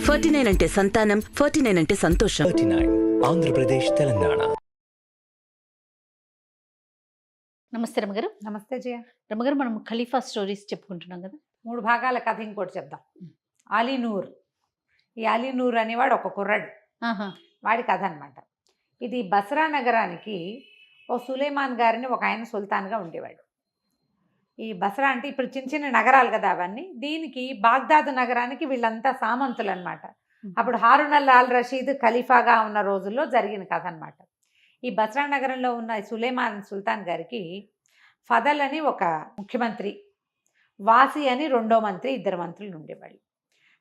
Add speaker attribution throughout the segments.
Speaker 1: 49 అంటే సంతానం, 49 అంటే సంతోషం.
Speaker 2: 39 ఆంధ్రప్రదేశ్ తెలంగాణ.
Speaker 3: నమస్తే రమగారు.
Speaker 4: నమస్తే జయ.
Speaker 3: రమగారు, మనం ఖలీఫా స్టోరీస్ చెప్పుకుంటున్నాం కదా.
Speaker 4: 3 భాగాల కథ ఇంకోటి చెప్దాం. అలీనూర్. ఈ అలీనూర్ అనేవాడు ఒక కుర్రాడు, వాడి కథ అనమాట. ఇది బస్రా నగరానికి ఓ సులేమాన్ గారిని ఒక ఆయన సుల్తాన్గా ఉండేవాడు. ఈ బస్రా అంటే ఇప్పుడు చిన్న చిన్న నగరాలు కదా అవన్నీ. దీనికి బాగ్దాద్ నగరానికి వీళ్ళంతా సామంతులు అనమాట. అప్పుడు హారూన్ అల్ రషీద్ ఖలీఫాగా ఉన్న రోజుల్లో జరిగిన కథ అనమాట. ఈ బస్రా నగరంలో ఉన్న సులేమాన్ సుల్తాన్ గారికి ఫదల్ అని ఒక ముఖ్యమంత్రి, వాసి అని రెండో మంత్రి, 2 మంత్రులు ఉండేవాళ్ళు.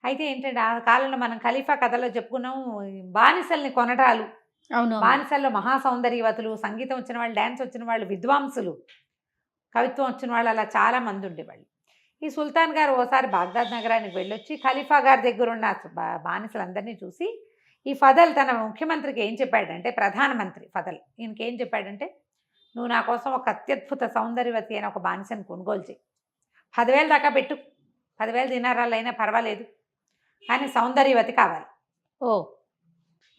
Speaker 4: అయితే ఏంటంటే ఆ కాలంలో మనం ఖలీఫా కథలో చెప్పుకున్నాం, బానిసల్ని కొనటాలు,
Speaker 3: అవును,
Speaker 4: బానిసల్లో మహాసౌందర్యవతులు, సంగీతం వచ్చిన వాళ్ళు, డ్యాన్స్ వచ్చిన వాళ్ళు, విద్వాంసులు, కవిత్వం వచ్చిన వాళ్ళు, అలా చాలామంది ఉండేవాళ్ళు. ఈ సుల్తాన్ గారు ఓసారి బాగ్దాద్ నగరానికి వెళ్ళొచ్చి ఖలీఫా గారి దగ్గర ఉన్న బానిసలందరినీ చూసి ఈ ఫదల్ తన ముఖ్యమంత్రికి ఏం చెప్పాడంటే, ప్రధానమంత్రి ఫదల్ ఈయనకి ఏం చెప్పాడంటే, నువ్వు నా కోసం ఒక అత్యద్భుత సౌందర్యవతి అయిన ఒక బానిసని కొనుగోలు చేయి, 10,000 దాకా పెట్టు, 10,000 దినారాలు అయినా పర్వాలేదు, కానీ సౌందర్యవతి కావాలి.
Speaker 3: ఓ,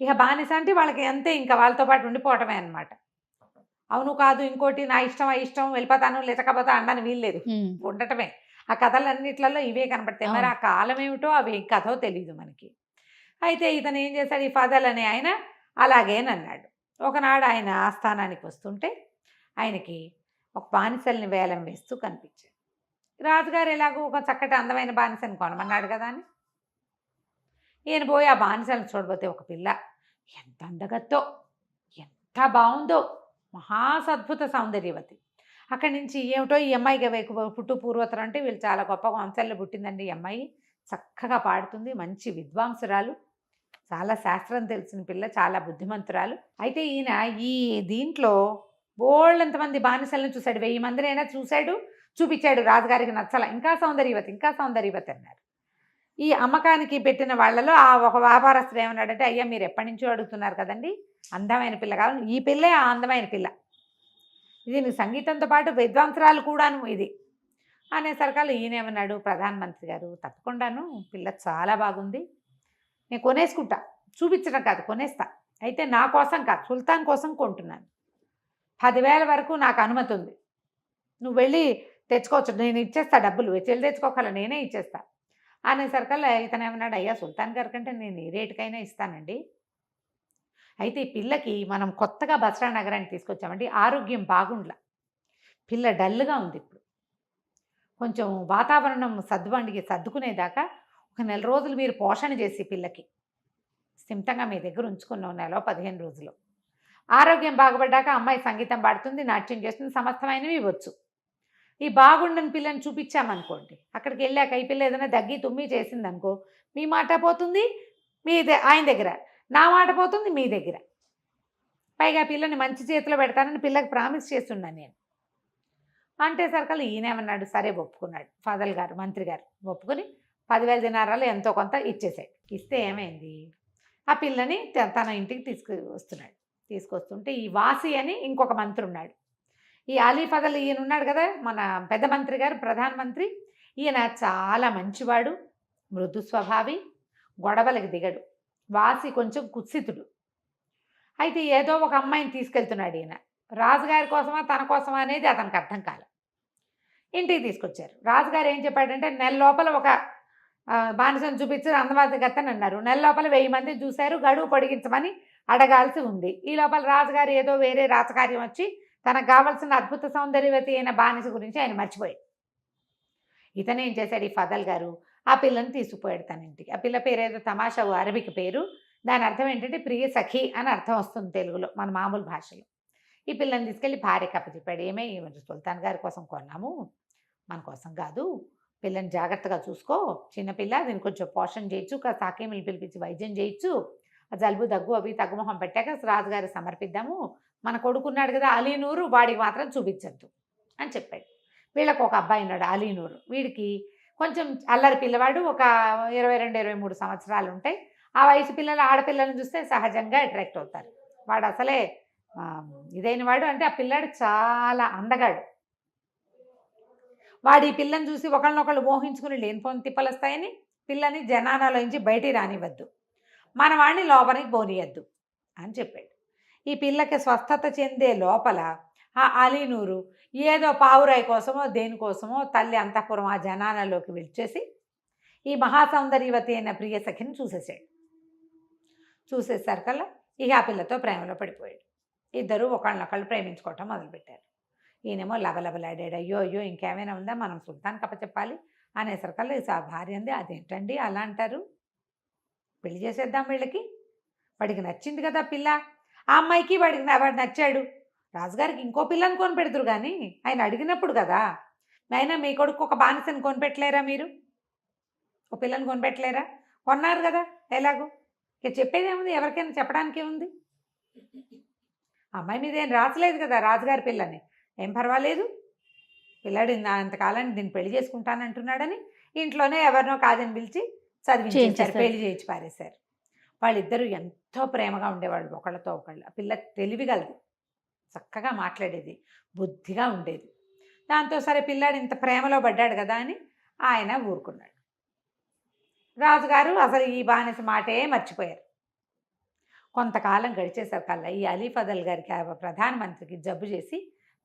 Speaker 4: ఇక బానిస అంటే వాళ్ళకి అంతే, ఇంకా వాళ్ళతో పాటు ఉండిపోవటమే అనమాట. అవును కాదు ఇంకోటి, నా ఇష్టం ఆ ఇష్టం, వెళ్ళిపోతాను లేచకపోతా అనడానికి వీల్లేదు, ఉండటమే. ఆ కథలన్నిట్లలో ఇవే కనపడతాయి. మరి ఆ కాలం ఏమిటో అవి కథో తెలియదు మనకి. అయితే ఇతను ఏం చేశాడు, ఈ ఫదల్ అనే ఆయన అలాగేనన్నాడు. ఒకనాడు ఆయన ఆస్థానానికి వస్తుంటే ఆయనకి ఒక బానిసల్ని వేలం వేస్తూ కనిపించాడు. రాజుగారు ఎలాగో ఒక చక్కటి అందమైన బానిసని కొనమన్నాడు కదా అని ఈయన పోయి ఆ బానిసలను చూడబోతే ఒక పిల్ల ఎంత అందగత్తో, ఎంత బాగుందో, మహాసద్భుత సౌందర్యవతి. అక్కడి నుంచి ఏమిటో ఈ అమ్మాయికి పుట్టు పూర్వతరం అంటే వీళ్ళు చాలా గొప్ప వంశంలో పుట్టిందండి ఈ అమ్మాయి, చక్కగా పాడుతుంది, మంచి విద్వాంసురాలు, చాలా శాస్త్రం తెలిసిన పిల్ల, చాలా బుద్ధిమంతురాలు. అయితే ఈయన ఈ దీంట్లో బోళ్ళంతమంది బానిసలను చూశాడు, 1000 మందినైనా చూపించాడు. రాజుగారికి నచ్చల, ఇంకా సౌందర్యవతి, ఇంకా సౌందర్యవతి అన్నారు. ఈ అమ్మకానికి పెట్టిన వాళ్ళలో ఆ ఒక వ్యాపారస్తుడు ఏమన్నాడంటే, అయ్యా మీరు ఎప్పటి నుంచో అడుగుతున్నారు కదండి, అందమైన పిల్ల కావాలి, ఈ పిల్లే ఆ అందమైన పిల్ల, ఇది సంగీతంతో పాటు విద్వాంసరాలు కూడాను ఇది అనేసరికల్లా ఈయనేమన్నాడు, ప్రధానమంత్రి గారు తప్పకుండాను పిల్ల చాలా బాగుంది, నేను కొనేసుకుంటా, చూపించడం కాదు కొనేస్తా, అయితే నా కోసం కాదు సుల్తాన్ కోసం కొంటున్నాను, 10,000 వరకు నాకు అనుమతి ఉంది, నువ్వు వెళ్ళి తెచ్చుకోవచ్చు, నేను ఇచ్చేస్తా, డబ్బులు వెళ్ళి తెచ్చుకోగల, నేనే ఇచ్చేస్తా అనేసరికల్లా ఇతను ఏమన్నాడు, అయ్యా సుల్తాన్ గారి కంటే నేను ఏ రేటుకైనా ఇస్తానండి, అయితే ఈ పిల్లకి మనం కొత్తగా బస్రా నగరానికి తీసుకొచ్చామండి, ఆరోగ్యం బాగుండలా, పిల్ల డల్గా ఉంది, ఇప్పుడు కొంచెం వాతావరణం సర్దుకునేదాకా ఒక 1 రోజులు మీరు పోషణ చేసి పిల్లకి స్థిమితంగా మీ దగ్గర ఉంచుకున్న 15 రోజులు, ఆరోగ్యం బాగుపడ్డాక అమ్మాయి సంగీతం పాడుతుంది, నాట్యం చేస్తుంది, సమస్తమైనవి ఇవ్వచ్చు. ఈ బాగుండని పిల్లని చూపించామనుకోండి, అక్కడికి వెళ్ళాక ఈ పిల్ల ఏదైనా దగ్గి తుమ్మి చేసిందనుకో, మీ మాట పోతుంది ఆయన దగ్గర, నా మాట పోతుంది మీ దగ్గర, పైగా పిల్లని మంచి చేతిలో పెడతానని పిల్లకి ప్రామిస్ చేస్తున్నాను నేను అంటే సరికల్లా ఈయనేమన్నాడు, సరే ఒప్పుకున్నాడు. ఫదల్ గారు, మంత్రి గారు ఒప్పుకొని 10,000 దినారాలు ఎంతో కొంత ఇచ్చేసాడు. ఇస్తే ఏమైంది, ఆ పిల్లని తన ఇంటికి తీసుకొస్తుంటే ఈ వాసి అని ఇంకొక మంత్రి ఉన్నాడు, ఈ అలీ ఫదల్ ఈయన ఉన్నాడు కదా మన పెద్ద మంత్రి గారు, ప్రధానమంత్రి, ఈయన చాలా మంచివాడు, మృదు స్వభావి, గొడవలకు దిగడు, వాసి కొంచెం కుత్సితుడు. అయితే ఏదో ఒక అమ్మాయిని తీసుకెళ్తున్నాడు ఈయన, రాజుగారి కోసమా తన కోసమా అనేది అతనికి అర్థం కాల. ఇంటికి తీసుకొచ్చారు. రాజుగారు ఏం చెప్పాడంటే, నెల లోపల ఒక బానిసను చూపించారు, అందవాదగత్తని అన్నారు, నెల లోపల 1000 మంది చూశారు, గడువు పొడిగించమని అడగాల్సి ఉంది. ఈ లోపల రాజుగారు ఏదో వేరే రాజకార్యం వచ్చి తనకు కావాల్సిన అద్భుత సౌందర్యవతి అయిన బానిస గురించి ఆయన మర్చిపోయాడు. ఇతను ఏం చేశాడు, ఈ ఫదల్ గారు ఆ పిల్లని తీసుకుపోయాడు తన ఇంటికి. ఆ పిల్ల పేరు ఏదో తమాషా, అరబిక్ పేరు, దాని అర్థం ఏంటంటే ప్రియ సఖి అని అర్థం వస్తుంది తెలుగులో, మన మామూలు భాషలో. ఈ పిల్లని తీసుకెళ్ళి భార్యకి అప్పచెప్పాడు, ఏమే సుల్తాన్ గారి కోసం కొన్నాము, మన కోసం కాదు, పిల్లని జాగ్రత్తగా చూసుకో, చిన్నపిల్ల, దీన్ని కొంచెం పోషణ చేయొచ్చు, కాస్త హకీములు పిలిపించి వైద్యం చేయొచ్చు, ఆ జలుబు దగ్గు అవి తగ్గుముఖం పెట్టాక రాజుగారికి సమర్పిద్దాము, మన కొడుకున్నాడు కదా అలీనూరు, వాడికి మాత్రం చూపించద్దు అని చెప్పాడు. వీళ్ళకు ఒక అబ్బాయి ఉన్నాడు అలీనూరు, వీడికి కొంచెం అల్లరి పిల్లవాడు, ఒక 22-23 సంవత్సరాలు ఉంటాయి. ఆ వయసు పిల్లలు ఆడపిల్లలను చూస్తే సహజంగా అట్రాక్ట్ అవుతారు. వాడు అసలే ఇదైన వాడు, అంటే ఆ పిల్లాడు చాలా అందగాడు. వాడు ఈ పిల్లని చూసి ఒకళ్ళనొకళ్ళు మోహించుకుని లేనిపోని తిప్పలు వస్తాయని పిల్లని జనానాలోంచి బయటికి రానివ్వద్దు, మన వాడిని లోపలికి పోనీయద్దు అని చెప్పాడు. ఈ పిల్లకి స్వస్థత చెందే లోపల ఆ అలీనూరు ఏదో పావురాయి కోసమో దేనికోసమో తల్లి అంతఃపురం ఆ జనానాలోకి విడిచేసి ఈ మహాసౌందర్యవతి అయిన ప్రియ సఖిని చూసేసాడు. చూసేసరికల్లా ఇక ఆ పిల్లతో ప్రేమలో పడిపోయాడు. ఇద్దరు ఒకళ్ళనొకళ్ళు ప్రేమించుకోవటం మొదలుపెట్టారు. ఈయనేమో లబలబలాడాడు, అయ్యో అయ్యో ఇంకేమైనా ఉందా, మనం సుల్తాన్ కప్పచెప్పాలి అనేసరికల్లా ఆ భార్య అంది, అదేంటండి అలా అంటారు, పెళ్లి చేసేద్దాం వీళ్ళకి, వాడికి నచ్చింది కదా పిల్ల, ఆ అమ్మాయికి వాడు నచ్చాడు, రాజుగారికి ఇంకో పిల్లని కొని పెడతారు కానీ ఆయన అడిగినప్పుడు కదా. అయినా మీ కొడుకు ఒక బానిసని కొనిపెట్టలేరా, మీరు ఒక పిల్లని కొనిపెట్టలేరా, కొన్నారు కదా ఎలాగో, ఇక చెప్పేదేముంది, ఎవరికైనా చెప్పడానికి ఏముంది, అమ్మాయి మీద ఏం రాసలేదు కదా రాజుగారి పిల్లని, ఏం పర్వాలేదు, పిల్లాడు అంతకాలాన్ని దీన్ని పెళ్లి చేసుకుంటానంటున్నాడని ఇంట్లోనే ఎవరినో కాదని పిలిచి చదివించారు, పెళ్లి చేయించి పారేశారు. వాళ్ళిద్దరూ ఎంతో ప్రేమగా ఉండేవాళ్ళు ఒకళ్ళతో ఒకళ్ళు. ఆ పిల్ల తెలివిగలది, చక్కగా మాట్లాడేది, బుద్ధిగా ఉండేది. దాంతో సరే పిల్లాడు ఇంత ప్రేమలో పడ్డాడు కదా అని ఆయన ఊరుకున్నాడు. రాజుగారు అసలు ఈ బానిస మాటే మర్చిపోయారు. కొంతకాలం గడిచేసరికల్లా ఈ అలీ ఫజల్ గారికి ప్రధానమంత్రికి జబ్బు చేసి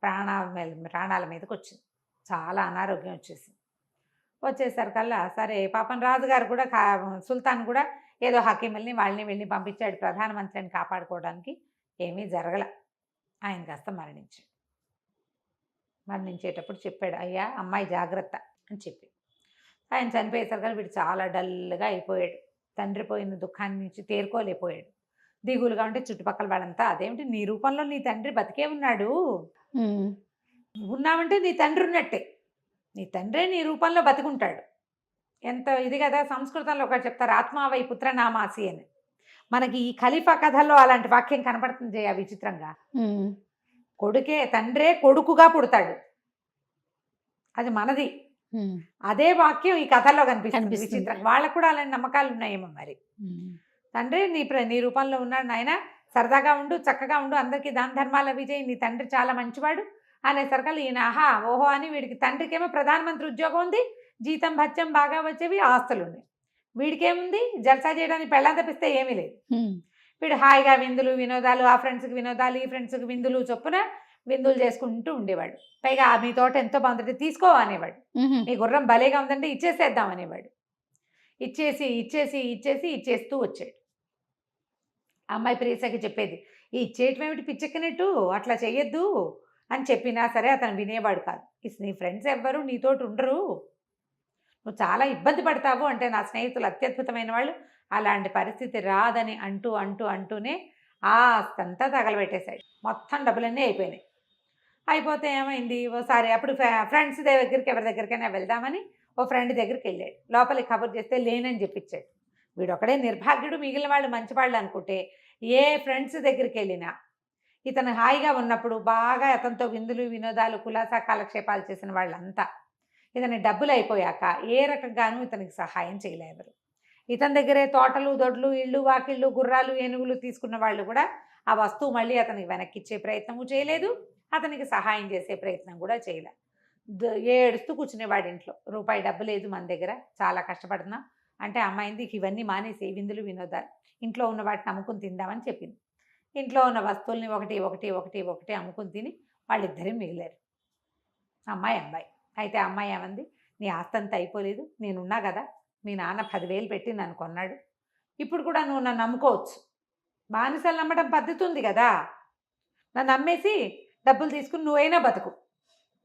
Speaker 4: ప్రాణాల మీదకి వచ్చింది, చాలా అనారోగ్యం వచ్చేసరికల్లా సరే పాపం రాజుగారు కూడా సుల్తాన్ కూడా ఏదో హకీముల్ని వాళ్ళని వెళ్ళి పంపించాడు ప్రధానమంత్రిని కాపాడుకోవడానికి. ఏమీ జరగల, ఆయన కాస్త మరణించేటప్పుడు చెప్పాడు, అయ్యా అమ్మాయి జాగ్రత్త అని చెప్పి. ఆయన చనిపోయేసరికల్లా వీడు చాలా డల్గా అయిపోయాడు, తండ్రి పోయిన దుఃఖాన్ని నుంచి తేరుకోలేకపోయాడు, దిగులుగా ఉంటే చుట్టుపక్కల వాళ్ళంతా అదేమిటి నీ రూపంలో నీ తండ్రి బతికే ఉన్నాడు, ఉన్నామంటే నీ తండ్రి ఉన్నట్టే, నీ తండ్రే నీ రూపంలో బతికుంటాడు. ఎంత ఇది కదా, సంస్కృతంలో ఒకటి చెప్తారు, ఆత్మావై పుత్రనామాసి అని. మనకి ఈ ఖలీఫా కథల్లో అలాంటి వాక్యం కనపడుతుంది ఆ విచిత్రంగా. తండ్రే కొడుకుగా పుడతాడు, అది మనది. అదే వాక్యం ఈ కథల్లో కనిపిస్తుంది విచిత్రంగా. వాళ్ళకు కూడా అలాంటి నమ్మకాలు ఉన్నాయేమో మరి. తండ్రి నీ రూపంలో ఉన్నాడు నాయన, సరదాగా ఉండు, చక్కగా ఉండు, అందరికీ దాన ధర్మాల విజయ్, నీ తండ్రి చాలా మంచివాడు అనేసరికల్లా ఈయన ఆహా ఓహో అని వీడికి తండ్రికేమో ప్రధానమంత్రి ఉద్యోగం ఉంది, జీతం భత్యం బాగా వచ్చేవి, ఆస్తులు ఉన్నాయి. వీడికేముంది, జల్సా చేయడానికి పెళ్ళం తప్పిస్తే ఏమీ లేదు. వీడు హాయిగా విందులు వినోదాలు, ఆ ఫ్రెండ్స్కి వినోదాలు, ఈ ఫ్రెండ్స్కి విందులు చొప్పున విందులు చేసుకుంటూ ఉండేవాడు. పైగా మీ తోట ఎంతో బాగుంటుంది తీసుకో అనేవాడు, మీ గుర్రం భలేగా ఉందంటే ఇచ్చేసేద్దాం అనేవాడు. ఇచ్చేస్తూ వచ్చాడు. అమ్మాయి ప్రియసకి చెప్పేది, ఈ ఇచ్చేయటం ఏమిటి పిచ్చెక్కినట్టు, అట్లా చెయ్యొద్దు అని చెప్పినా సరే అతను వినేవాడు కాదు. నీ ఫ్రెండ్స్ ఎవ్వరు నీతోటి ఉండరు, నువ్వు చాలా ఇబ్బంది పడతావు అంటే నా స్నేహితులు అత్యద్భుతమైన వాళ్ళు, అలాంటి పరిస్థితి రాదని అంటూనే ఆస్తంతా తగలబెట్టేశాడు. మొత్తం డబ్బులన్నీ అయిపోతే ఏమైంది, ఓసారి అప్పుడు ఫ్రెండ్స్ దగ్గరికి ఎవరి దగ్గరికైనా వెళ్దామని ఓ ఫ్రెండ్ దగ్గరికి వెళ్ళాడు. లోపలికి కబుర్ చేస్తే లేనని చెప్పించాడు. వీడొక్కడే నిర్భాగ్యుడు, మిగిలిన వాళ్ళు మంచివాళ్ళు అనుకుంటే ఏ ఫ్రెండ్స్ దగ్గరికి వెళ్ళినా ఇతను హాయిగా ఉన్నప్పుడు బాగా అతనితో విందులు వినోదాలు కులాసా కాలక్షేపాలు చేసిన వాళ్ళంతా ఇతని డబ్బులు అయిపోయాక ఏ రకంగానూ ఇతనికి సహాయం చేయలేరు. ఇతని దగ్గరే తోటలు దొడ్లు ఇళ్ళు వాకిళ్ళు గుర్రాలు ఏనుగులు తీసుకున్న వాళ్ళు కూడా ఆ వస్తువు మళ్ళీ అతనికి వెనక్కిచ్చే ప్రయత్నము చేయలేదు, అతనికి సహాయం చేసే ప్రయత్నం కూడా చేయలే. ఏడుస్తూ కూర్చునేవాడి ఇంట్లో, రూపాయి డబ్బు లేదు మన దగ్గర, చాలా కష్టపడుతున్నాం అంటే అమ్మాయింది ఇవన్నీ మానేసి విందులు వినోదాలు, ఇంట్లో ఉన్న వాటిని అమ్ముకుని తిందామని చెప్పింది. ఇంట్లో ఉన్న వస్తువుల్ని ఒకటి అమ్ముకుని తిని వాళ్ళిద్దరే మిగిలారు, అమ్మాయి. అయితే అమ్మాయి ఏమంది, నీ ఆస్తంతా అయిపోలేదు, నేనున్నా కదా, మీ నాన్న 10,000 పెట్టి నన్ను కొన్నాడు, ఇప్పుడు కూడా నువ్వు నన్ను నమ్ముకోవచ్చు, బానిసలు నమ్మడం పద్ధతి ఉంది కదా, నన్ను నమ్మేసి డబ్బులు తీసుకుని నువ్వైనా బతుకు,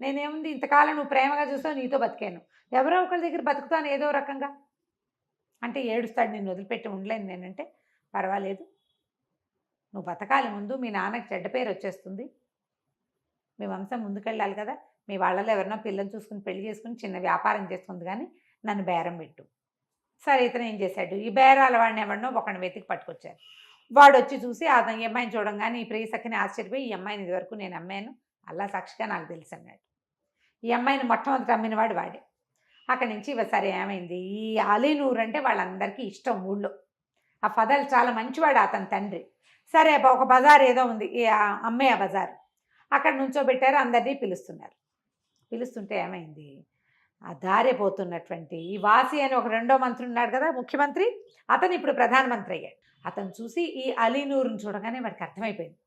Speaker 4: నేనేముంది ఇంతకాలం నువ్వు ప్రేమగా చూస్తావు, నీతో బతికాను, ఎవరో ఒకరి దగ్గర బతుకుతాను ఏదో రకంగా అంటే ఏడుస్తాడు. నేను వదిలిపెట్టి ఉండలేను నేనంటే, పర్వాలేదు నువ్వు బతకాలి, ముందు మీ నాన్నకి చెడ్డ పేరు వచ్చేస్తుంది, మీ వంశం ముందుకెళ్ళాలి కదా, మీ వాళ్ళలో ఎవరినో పిల్లలు చూసుకుని పెళ్లి చేసుకుని చిన్న వ్యాపారం చేస్తుంది కానీ నన్ను బేరం పెట్టు. సరే ఇతను ఏం చేశాడు, ఈ బేరాల వాడిని ఎవరినో ఒకరిని వెతికి పట్టుకొచ్చారు. వాడు వచ్చి చూసి ఈ అమ్మాయిని చూడంగానే ఈ ప్రియసఖిని ఆశ్చర్యపోయి, ఈ అమ్మాయిని ఇదివరకు నేను అమ్మాను, అల్లా సాక్షిగా నాకు తెలుసు అన్నాడు. ఈ అమ్మాయిని మొట్టమొదటి అమ్మినవాడు వాడే. అక్కడి నుంచి సరే ఏమైంది, ఈ అలీనూర్ అంటే వాళ్ళందరికీ ఇష్టం ఊళ్ళో. ఆ ఫదల్ చాలా మంచివాడు అతని తండ్రి. సరే ఒక బజార్ ఏదో ఉంది, ఈ అమ్మే ఆ బజార్, అక్కడ నుంచోబెట్టారు, అందరినీ పిలుస్తుంటే ఏమైంది, ఆ దారే పోతున్నటువంటి ఈ వాసి అని ఒక రెండో మంత్రి ఉన్నాడు కదా, ముఖ్యమంత్రి. అతను ఇప్పుడు ప్రధానమంత్రి అయ్యాడు. అతను చూసి ఈ అలీనూరుని చూడగానే వాడికి అర్థమైపోయింది,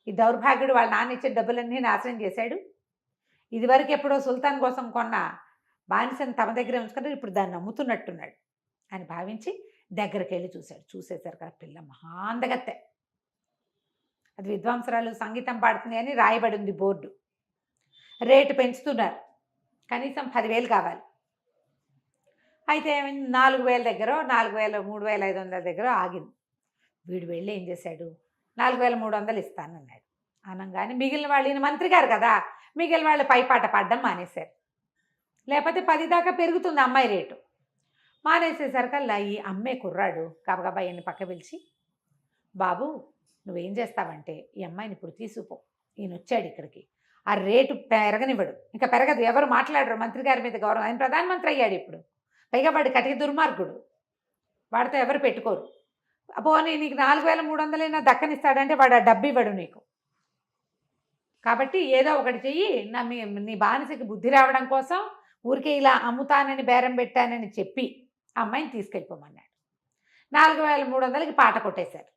Speaker 4: ఈ దౌర్భాగ్యుడు వాళ్ళ నాన్న ఇచ్చే డబ్బులన్నీ నాశనం చేశాడు. ఇదివరకు ఎప్పుడో సుల్తాన్ కోసం కొన్న బానిసని తమ దగ్గర ఉంచుకుని ఇప్పుడు దాన్ని నమ్ముతున్నట్టున్నాడు అని భావించి దగ్గరికి వెళ్ళి చూశాడు. చూసేసరికి ఆ పిల్ల మహాందగత్తె. అది విద్వాంసరాలు సంగీతం పాడుతుంది అని రాయబడి ఉంది బోర్డు. రేటు పెంచుతున్నారు, కనీసం 10,000 కావాలి. అయితే 4,000 దగ్గర 4,000 3,500 దగ్గర ఆగింది. వీడు వెళ్ళి ఏం చేశాడు, 4,300 ఇస్తానన్నాడు. అనగానే మిగిలిన వాళ్ళు, ఈయన మంత్రి గారు కదా, మిగిలిన వాళ్ళు పైపాట పాడడం మానేశారు. లేకపోతే 10 దాకా పెరుగుతుంది అమ్మాయి రేటు. మానేసేసరికల్లా ఈ అమ్మాయి కుర్రాడు గబగబా ఈయన్ని పక్క పిలిచి, బాబు నువ్వేం చేస్తావంటే ఈ అమ్మాయిని ఇప్పుడు తీసుకుపో, ఈయన వచ్చాడు ఇక్కడికి, ఆ రేటు పెరగనివ్వడు, ఇంకా పెరగదు, ఎవరు మాట్లాడరు, మంత్రి గారి మీద గౌరవం, ఆయన ప్రధానమంత్రి అయ్యాడు ఇప్పుడు, పైగా వాడు కటిక దుర్మార్గుడు, వాడితో ఎవరు పెట్టుకోరు. పోనీ నీకు 4,300 దక్కనిస్తాడంటే వాడు ఆ డబ్బు ఇవ్వడు నీకు. కాబట్టి ఏదో ఒకటి చెయ్యి, నీ బానిసకి బుద్ధి రావడం కోసం ఊరికే ఇలా అమ్ముతానని బేరం పెట్టానని చెప్పి అమ్మాయిని తీసుకెళ్ళిపోమన్నాడు. 4,300కి పాట కొట్టేశారు.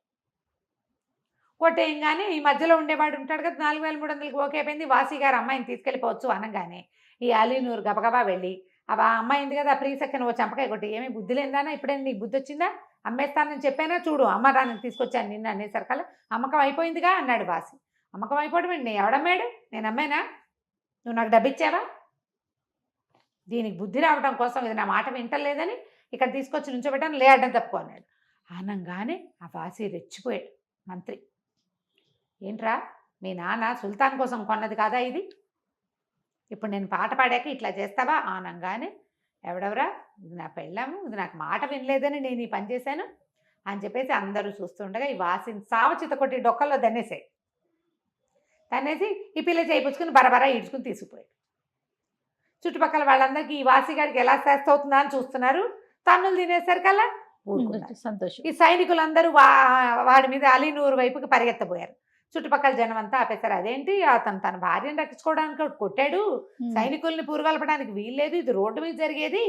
Speaker 4: కొట్టేయంగానే ఈ మధ్యలో ఉండేవాడు ఉంటాడు కదా, 4,300కి ఓకే అయిపోయింది. వాసి గారు అమ్మాయిని తీసుకెళ్ళిపోవచ్చు అనగానే ఈ అలీనూరు గబగబా వెళ్ళి, ఆ అమ్మాయి ఉంది కదా ప్రియసక్కని ఓ చంపకాయ కొట్టి, ఏమీ బుద్ధి లేదానా, ఇప్పుడే నీకు బుద్ధి వచ్చిందా, అమ్మేస్తానని చెప్పానా, చూడు అమ్మరానికి తీసుకొచ్చాను నిన్న అనేసరికల్లా అమ్మకం అయిపోయిందిగా అన్నాడు వాసి. అమ్మకం అయిపోవడం ఏంటి, ఎవడమ్మాడు, నేను అమ్మానా, నువ్వు నాకు డబ్బు ఇచ్చావా, దీనికి బుద్ధి రావడం కోసం ఇది నా మాట వింటలేదని ఇక్కడ తీసుకొచ్చి నుంచోబెట్టాను, లే అడ్డం తప్పుకో అన్నాడు. అనగానే ఆ వాసి రెచ్చిపోయాడు. మంత్రి, ఏంట్రా మీ నాన్న సుల్తాన్ కోసం కొన్నది కాదా ఇది, ఇప్పుడు నేను పాట పాడాక ఇట్లా చేస్తావా అనగానే, ఎవడెవరా, ఇది నా పెళ్ళాము, ఇది నాకు మాట వినలేదని నేను ఈ పని చేశాను అని చెప్పేసి అందరూ చూస్తుండగా ఈ వాసిని సావచిత కొట్టి డొక్కల్లో దన్నేసాయి. తన్నేసి ఈ పిల్ల చేయించుకుని బరబరా ఈడ్చుకుని తీసుకుపోయాడు. చుట్టుపక్కల వాళ్ళందరికీ ఈ వాసిగాడికి ఎలా శాస్త అవుతుందా అని చూస్తున్నారు. తన్నులు తినేసరికల్లా
Speaker 3: సంతోషం.
Speaker 4: ఈ సైనికులందరూ వాడి మీద అలీనూరు వైపుకి పరిగెత్తబోయారు. చుట్టుపక్కల జనం అంతా ఆపేశారు. అదేంటి, అతను తన భార్యను రక్షించుకోవడానికి కొట్టాడు, సైనికుల్ని పూరగలపడానికి వీల్లేదు, ఇది రోడ్డు మీద జరిగేది.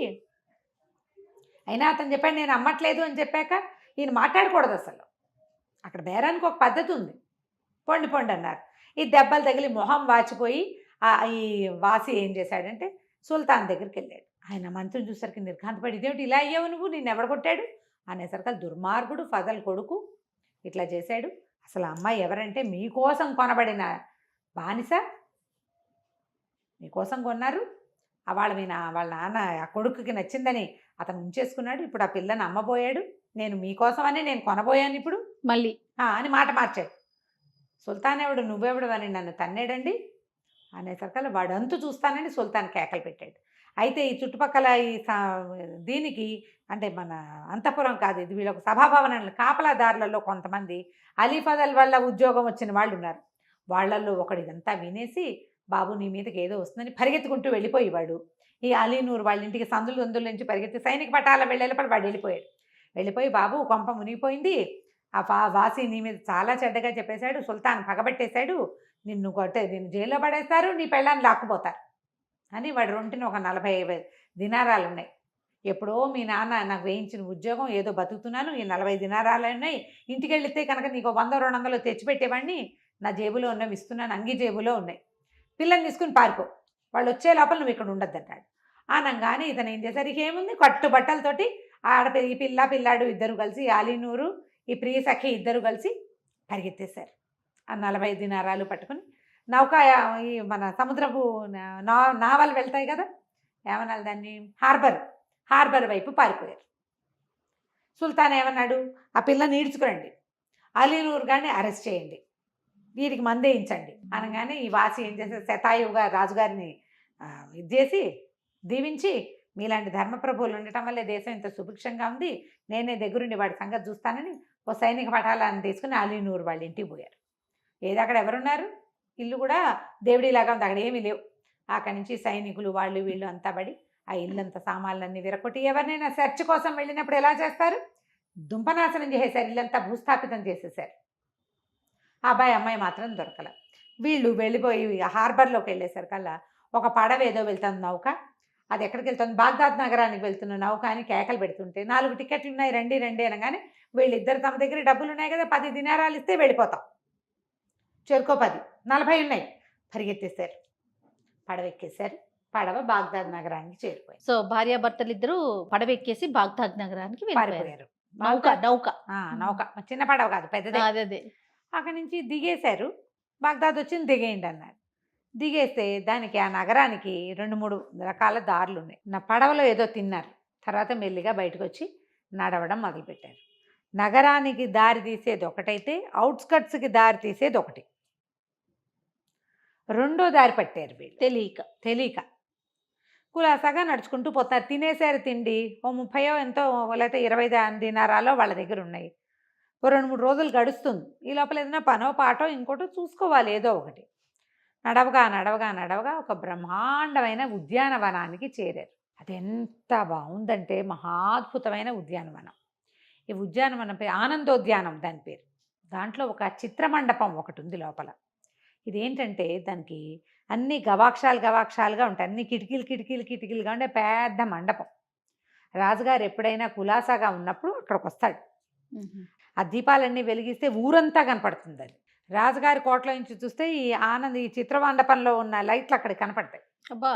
Speaker 4: అయినా అతను చెప్పాడు నేను అమ్మట్లేదు అని చెప్పాక ఈయన మాట్లాడకూడదు అసలు, అక్కడ బేరానికి ఒక పద్ధతి ఉంది, పొండి పొండి అన్నారు. ఈ దెబ్బలు తగిలి మొహం వాచిపోయి ఈ వాసి ఏం చేశాడంటే సుల్తాన్ దగ్గరికి వెళ్ళాడు. ఆయన మంత్రిని చూసరికి నిర్ఘాంతపడి, ఇదేమిటి ఇలా అయ్యావు నువ్వు, నిన్ను ఎవడు కొట్టాడు అనేసరికి దుర్మార్గుడు ఫజల్ కొడుకు ఇట్లా చేశాడు, అసలు అమ్మాయి ఎవరంటే మీకోసం కొనబడిన బానిస, మీకోసం కొన్నారు, వాళ్ళ నాన్న ఆ కొడుకుకి నచ్చిందని అతను ఉంచేసుకున్నాడు, ఇప్పుడు ఆ పిల్లని అమ్మబోయాడు, నేను మీకోసమని నేను కొనబోయాను ఇప్పుడు
Speaker 3: మళ్ళీ
Speaker 4: అని మాట మార్చాడు. సుల్తాన్ ఎవడు, నువ్వెవడు అని నన్ను తన్నేడండి అనేసరికల్లా వాడు అంతు చూస్తానని సుల్తాన్ కేకలు పెట్టాడు. అయితే ఈ చుట్టుపక్కల ఈ దీనికి అంటే మన అంతఃపురం కాదు ఇది, వీళ్ళొక సభాభవనాలు కాపలాదారులలో కొంతమంది అలీ ఫజల్ వల్ల ఉద్యోగం వచ్చిన వాళ్ళు ఉన్నారు. వాళ్ళల్లో ఒకడు ఇదంతా వినేసి, బాబు నీ మీదకి ఏదో వస్తుందని పరిగెత్తుకుంటూ వెళ్ళిపోయేవాడు. ఈ అలీనూరు వాళ్ళ ఇంటికి సందులు నుంచి పరిగెత్తి సైనిక పటాల వెళ్ళేటప్పుడు వాడు వెళ్ళిపోయి బాబు కొంప మునిగిపోయింది, ఆ వాసి నీ మీద చాలా చెడ్డగా చెప్పేశాడు, సుల్తాన్ పగబట్టేశాడు, నిన్ను జైల్లో పడేస్తారు, నీ పెళ్ళాన్ని లాక్కుపోతారు అని వాడు రొంటిని ఒక 40 దినారాలు ఉన్నాయి. ఎప్పుడో మీ నాన్న నాకు వేయించిన ఉద్యోగం, ఏదో బతుకుతున్నాను, ఈ 40 దినారాలు ఉన్నాయి, ఇంటికి వెళితే కనుక నీకు 100-200 తెచ్చిపెట్టేవాడిని, నా జేబులో ఉన్నవి ఇస్తున్నాను, అంగి జేబులో ఉన్నాయి, పిల్లని తీసుకుని పారిపో, వాళ్ళు వచ్చే లోపల నువ్వు ఇక్కడ ఉండద్దంటాడు. అనగానే ఇతను ఏం చేశారు, ఇక ఏముంది, కట్టుబట్టలతోటి ఈ పిల్లాడు ఇద్దరు కలిసి, అలీనూరు ఈ ప్రియ సఖి ఇద్దరు కలిసి పరిగెత్తేశారు. ఆ 40 దినారాలు పట్టుకుని నౌక, ఈ మన సముద్రపు నావలు వెళ్తాయి కదా, ఏమనాలి దాన్ని, హార్బర్ వైపు పారిపోయారు. సుల్తాన్ ఏమన్నాడు, ఆ పిల్లని ఈడ్చుకురండి, అలీనూరు గారిని అరెస్ట్ చేయండి, వీరికి మందేయించండి అనగానే ఈ వాసి ఏం చేశారు, శతాయువుగా రాజుగారిని ఇది చేసి దీవించి, మీలాంటి ధర్మప్రభువులు ఉండటం వల్లే దేశం ఇంత సుభిక్షంగా ఉంది, నేనే దగ్గరుండి వాడి సంగతి చూస్తానని ఓ సైనిక పటాలను తీసుకుని అలీనూరు వాళ్ళ ఇంటికి పోయారు. ఏది అక్కడ ఎవరున్నారు, ఇల్లు కూడా దేవుడిలాగా ఉంది, అక్కడ ఏమీ లేవు. అక్కడి నుంచి సైనికులు వాళ్ళు వీళ్ళు అంతా పడి ఆ ఇల్లంతా సామాన్లన్నీ విరకొట్టి, ఎవరినైనా సెర్చ్ కోసం వెళ్ళినప్పుడు ఎలా చేస్తారు, దుంపనాశనం చేసేశారు, ఇల్లంతా భూస్థాపితం చేసేసారు. ఆ అమ్మాయి మాత్రం దొరకల. వీళ్ళు వెళ్ళిపోయి హార్బర్లోకి వెళ్ళేసరికల్లా ఒక పడవ ఏదో వెళ్తుంది నౌక, అది ఎక్కడికి వెళ్తుంది, బాగ్దాద్ నగరానికి వెళ్తున్న నౌక అని కేకలు పెడుతుంటే 4 టికెట్లు ఉన్నాయి, రండి రండి అనగానే వీళ్ళిద్దరు తమ దగ్గర డబ్బులు ఉన్నాయి కదా, 10 దినారాలు ఇస్తే వెళ్ళిపోతాం, చెరుకో 10, 40 ఉన్నాయి, పరిగెత్తేశారు, పడవెక్కేశారు. పడవ బాగ్దాద్ నగరానికి చేరిపోయింది.
Speaker 3: సో భార్యాభర్తలు ఇద్దరు పడవెక్కేసి బాగ్దాద్ నగరానికి వెళ్ళిపోయారు.
Speaker 4: పారిపోయారు.
Speaker 3: నౌక నౌక
Speaker 4: నౌక చిన్న పడవ కాదు, పెద్దదే.
Speaker 3: అదే
Speaker 4: అక్కడి నుంచి దిగేశారు. బాగ్దాద్ వచ్చింది, దిగేయండి అన్నారు. దిగేస్తే దానికి ఆ నగరానికి 2-3 రకాల దారులు ఉన్నాయి. నా పడవలో ఏదో తిన్నారు, తర్వాత మెల్లిగా బయటకు వచ్చి నడవడం మొదలుపెట్టారు. నగరానికి దారి తీసేది ఒకటైతే అవుట్స్కట్స్కి దారి తీసేది ఒకటి. రెండో దారి పట్టారు వీళ్ళు తెలియక కులాసాగా నడుచుకుంటూ పోతారు. తినేసారు తిండి, ఓ 30 ఎంతో లేకపోతే 20 దినారాలో వాళ్ళ దగ్గర ఉన్నాయి. ఓ 2-3 రోజులు గడుస్తుంది. ఈ లోపల ఏదైనా పనో పాటో ఇంకోటో చూసుకోవాలి, ఏదో ఒకటి. నడవగా నడవగా నడవగా ఒక బ్రహ్మాండమైన ఉద్యానవనానికి చేరారు. అది ఎంత బాగుందంటే మహాద్భుతమైన ఉద్యానవనం. ఈ ఉద్యానవనం పేరు ఆనందోద్యానం, దాని పేరు. దాంట్లో ఒక చిత్రమండపం ఒకటి ఉంది లోపల. ఇదేంటంటే దానికి అన్ని గవాక్షాలుగా ఉంటాయి, అన్ని కిటికీలుగా ఉండే పెద్ద మండపం. రాజుగారు ఎప్పుడైనా కులాసాగా ఉన్నప్పుడు అక్కడికి వస్తాడు. ఆ దీపాలన్నీ వెలిగిస్తే ఊరంతా కనపడుతుంది. అది రాజుగారి కోటలో నుంచి చూస్తే ఈ చిత్రమండపంలో ఉన్న లైట్లు అక్కడికి కనపడతాయి.
Speaker 3: అబ్బా,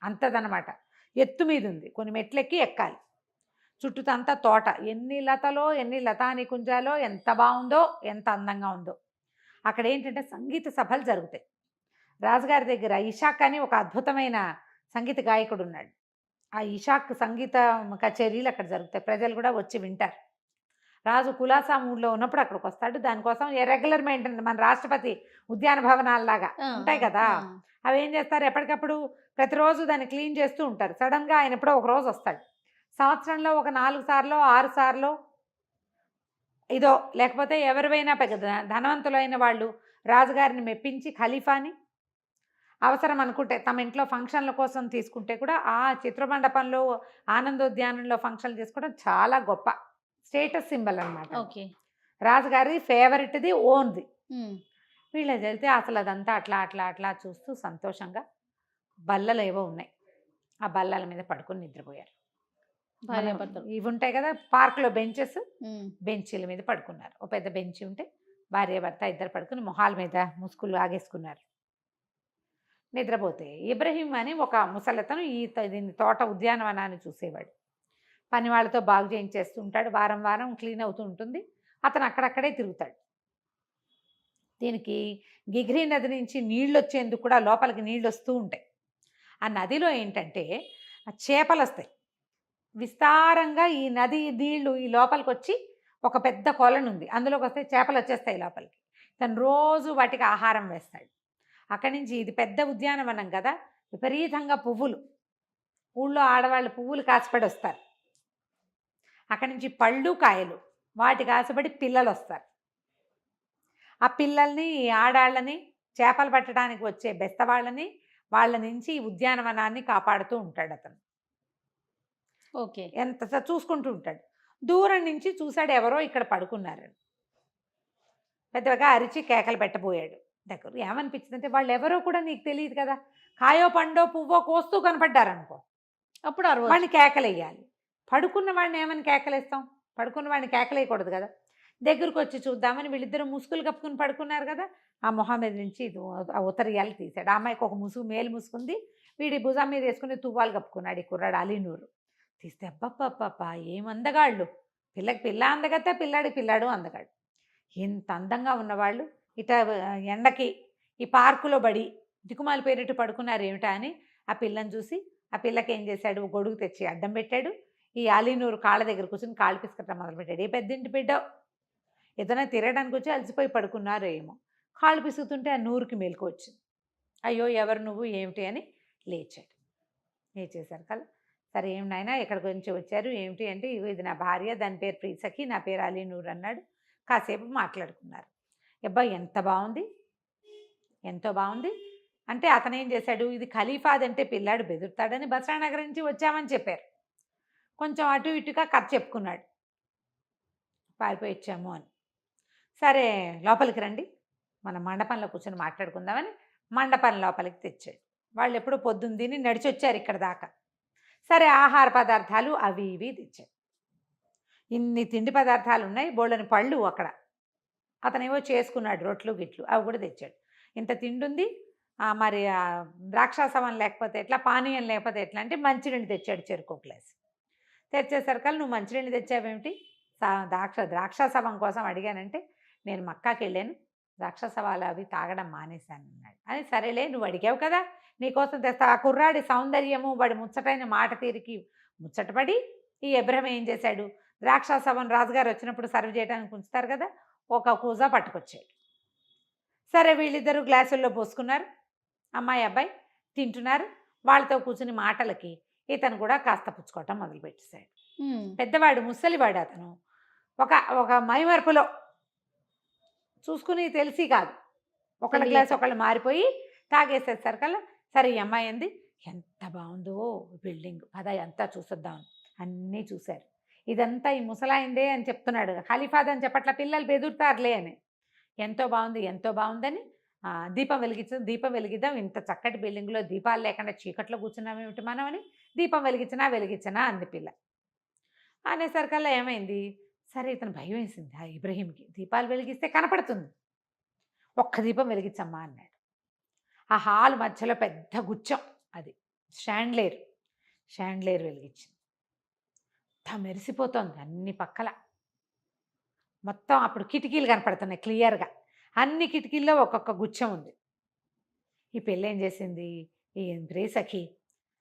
Speaker 4: అంతదనమాట. ఎత్తు మీద ఉంది, కొన్ని మెట్లెక్కి ఎక్కాలి. చుట్టూతంతా తోట, ఎన్ని లతాని కుంజాలో, ఎంత బాగుందో, ఎంత అందంగా ఉందో. అక్కడ ఏంటంటే సంగీత సభలు జరుగుతాయి. రాజుగారి దగ్గర ఇషాక్ అని ఒక అద్భుతమైన సంగీత గాయకుడు ఉన్నాడు. ఆ ఇషాక్ సంగీత కచేరీలు అక్కడ జరుగుతాయి, ప్రజలు కూడా వచ్చి వింటారు. రాజు కులాసా మూడ్లో ఉన్నప్పుడు అక్కడికి వస్తాడు. దానికోసం రెగ్యులర్ మెయింటెనెన్స్, మన రాష్ట్రపతి ఉద్యాన భవనాల్లాగా ఉంటాయి కదా, అవి ఏం చేస్తారు, ఎప్పటికప్పుడు ప్రతిరోజు దాన్ని క్లీన్ చేస్తూ ఉంటారు. సడన్గా ఆయన ఎప్పుడో ఒక రోజు వస్తాడు. సంవత్సరంలో ఒక 4 సార్లు 6 సార్లు ఇదో, లేకపోతే ఎవరివైనా ధనవంతులైన వాళ్ళు రాజుగారిని మెప్పించి ఖలీఫాని అవసరం అనుకుంటే తమ ఇంట్లో ఫంక్షన్ల కోసం తీసుకుంటే కూడా ఆ చిత్రమండపంలో ఆనందోద్యానంలో ఫంక్షన్లు చేసుకోవడం చాలా గొప్ప స్టేటస్ సింబల్ అనమాట.
Speaker 3: ఓకే,
Speaker 4: రాజుగారి ఫేవరెట్ది, ఓన్ది. వీళ్ళకి వెళ్తే అసలు అదంతా అట్లా చూస్తూ సంతోషంగా బల్లలు ఏవో ఉన్నాయి, ఆ బల్లల మీద పడుకొని నిద్రపోయారు. ఇవి ఉంటాయి కదా పార్క్లో బెంచీల మీద పడుకున్నారు. ఒక పెద్ద బెంచి ఉంటే భార్యాభర్త ఇద్దరు పడుకుని మొహాల మీద ముసుగులు ఆగేసుకున్నారు. నిద్రపోతే ఇబ్రహీం అని ఒక ముసలతను దీన్ని తోట ఉద్యానవనాన్ని చూసేవాడు. పని వాళ్ళతో బాగు చేయించేస్తూ ఉంటాడు, వారం క్లీన్ అవుతూ ఉంటుంది. అతను అక్కడక్కడే తిరుగుతాడు. దీనికి గిగ్రీ నది నుంచి నీళ్ళు వచ్చేందుకు కూడా లోపలికి నీళ్ళు వస్తూ ఉంటాయి. ఆ నదిలో ఏంటంటే చేపలు వస్తాయి విస్తారంగా. ఈ నది నీళ్లు ఈ లోపలికి వచ్చి ఒక పెద్ద కొలను ఉంది, అందులోకి వస్తే చేపలు వచ్చేస్తాయి లోపలికి. తను రోజు వాటికి ఆహారం వేస్తాడు. అక్కడి నుంచి ఇది పెద్ద ఉద్యానవనం కదా, విపరీతంగా పువ్వులు, ఊళ్ళో ఆడవాళ్ళు పువ్వులు కాసిపడి వస్తారు. అక్కడి నుంచి పళ్ళు కాయలు, వాటికి ఆశపడి పిల్లలు వస్తారు. ఆ పిల్లల్ని ఆడాళ్ళని చేపలు పట్టడానికి వచ్చే బెస్తవాళ్ళని వాళ్ళ నుంచి ఈ ఉద్యానవనాన్ని కాపాడుతూ ఉంటాడు అతను.
Speaker 3: ఓకే,
Speaker 4: ఎంత చూసుకుంటూ ఉంటాడు. దూరం నుంచి చూశాడు ఎవరో ఇక్కడ పడుకున్నారని. పెద్దగా అరిచి కేకలు పెట్టబోయాడు. దగ్గర ఏమనిపించిందంటే వాళ్ళు ఎవరో కూడా నీకు తెలియదు కదా, కాయో పండో పువ్వో కోస్తూ కనపడ్డారనుకో, అప్పుడు వాడిని కేకలేయాలి. పడుకున్న వాడిని ఏమని కేకలేస్తాం, పడుకున్న వాడిని కేకలేయకూడదు కదా. దగ్గరకు వచ్చి చూద్దామని వీళ్ళిద్దరూ ముసుగులు కప్పుకుని పడుకున్నారు కదా, ఆ మొహం మీద నుంచి ఆ ఉత్తరీయాలు తీశాడు. ఆ అమ్మాయికి ఒక మేలు ముసుకుంది, వీడి భుజం మీద వేసుకుని తువ్వాలు కప్పుకున్నాడు ఈ కుర్రాడు అలీనూరు. తీస్తే అబ్బబ్బబ్బ ఏం అందగాళ్ళు, పిల్లకి పిల్ల అందగతే, పిల్లాడికి పిల్లాడు అందగాడు. ఎంత అందంగా ఉన్నవాళ్ళు ఇట ఎండకి ఈ పార్కులో బడి దిక్కుమాలి పేరిట్టు పడుకున్నారు ఏమిటా అని ఆ పిల్లని చూసి ఆ పిల్లకి ఏం చేశాడు, గొడుగు తెచ్చి అడ్డం పెట్టాడు. ఈ అలీనూరు కాళ్ళ దగ్గర కూర్చొని కాళ్ళు పిసుకట్టడం మొదలుపెట్టాడు. ఏ పెద్దింటి బిడ్డ ఏదైనా తిరగడానికి వచ్చి అలసిపోయి పడుకున్నారో ఏమో, కాళ్ళు పిసుకుతుంటే ఆ నూరుకి మెలకు వచ్చింది. అయ్యో ఎవరు నువ్వు ఏమిటి అని లేచాడు. లేచేశారు కదా, సరే ఏం నాయనా ఎక్కడికి నుంచి వచ్చారు ఏమిటి అంటే, ఇది నా భార్య, దాని పేరు ప్రీసఖి, నా పేరు అలీనూర్ అన్నాడు. కాసేపు మాట్లాడుకున్నారు. అబ్బాయి ఎంత బాగుంది, ఎంతో బాగుంది అంటే అతను ఏం చేశాడు, ఇది ఖలీఫాదంటే పిల్లాడు బెదురుతాడని బసరానగర్ నుంచి వచ్చామని చెప్పారు. కొంచెం అటు ఇటుగా కథ చెప్పుకున్నాడు, పారిపోయి వచ్చాము అని. సరే లోపలికి రండి, మన మండపంలో కూర్చొని మాట్లాడుకుందామని మండపం లోపలికి తెచ్చాడు. వాళ్ళు ఎప్పుడూ పొద్దున్న తిని నడిచి వచ్చారు ఇక్కడ దాకా. సరే ఆహార పదార్థాలు అవి ఇవి తెచ్చాడు. ఇన్ని తిండి పదార్థాలు ఉన్నాయి, బోళ్ళని పళ్ళు అక్కడ. అతనేవో చేసుకున్నాడు రొట్లు గిట్లు, అవి కూడా తెచ్చాడు. ఇంత తిండి ఉంది, మరి ద్రాక్షాసవం లేకపోతే ఎట్లా, పానీయం లేకపోతే ఎట్లా అంటే మంచినీళ్ళు తెచ్చాడు చెరుకు గ్లాస్. తెచ్చేసరికల్ నువ్వు మంచినీళ్ళు తెచ్చావేమిటి, ద్రాక్షాసవం కోసం అడిగానంటే నేను మక్కాకి వెళ్ళాను, ద్రాక్షాసవాలు అవి తాగడం మానేశాను అన్నాడు. అని సరేలే నువ్వు అడిగావు కదా నీకోసం తెస్తా. ఆ కుర్రాడి సౌందర్యము వాడి ముచ్చటైన మాట తీరికి ముచ్చటపడి ఈ ఇబ్రహీం ఏం చేశాడు, ద్రాక్షాసవం రాజుగారు వచ్చినప్పుడు సర్వ్ చేయడానికి ఉంచుతారు కదా, ఒక కూజా పట్టుకొచ్చాడు. సరే వీళ్ళిద్దరూ గ్లాసుల్లో పోసుకున్నారు, అమ్మాయి అబ్బాయి తింటున్నారు. వాళ్ళతో కూర్చుని మాటలకి ఇతను కూడా కాస్త పుచ్చుకోవటం మొదలుపెట్టేశాడు. పెద్దవాడు ముసలివాడు అతను. ఒక మైమర్పులో చూసుకుని తెలిసి కాదు, ఒకళ్ళ గ్లాస్ ఒకళ్ళు మారిపోయి తాగేసేసరికల్లా సరే ఈ అమ్మాయి అంది, ఎంత బాగుందో బిల్డింగ్ పద అంతా చూసొద్దాం. అన్నీ చూశారు. ఇదంతా ఈ ముసలాయిందే అని చెప్తున్నాడు, ఖలీఫాద్ అని చెప్పట్ల, పిల్లలు బెదురుతారులే అని. ఎంతో బాగుంది ఎంతో బాగుందని దీపం వెలిగిద్దాం, ఇంత చక్కటి బిల్డింగ్లో దీపాలు లేకుండా చీకట్లో కూర్చున్నామేమిటి మనం అని దీపం వెలిగించనా అంది పిల్ల. అనేసరికల్లా ఏమైంది, సరే ఇతను భయం వేసింది ఆ ఇబ్రహీంకి, దీపాలు వెలిగిస్తే కనపడుతుంది, ఒక్క దీపం వెలిగించమ్మా అన్నాడు. ఆ హాల్ మధ్యలో పెద్ద గుచ్చం, అది షాండ్లేర్ వెలిగించింది. మెరిసిపోతుంది అన్ని పక్కల, మొత్తం అప్పుడు కిటికీలు కనపడుతున్నాయి క్లియర్గా, అన్ని కిటికీల్లో ఒక్కొక్క గుచ్చం ఉంది. ఈ పెళ్ళి ఏం చేసింది, ఈ సఖి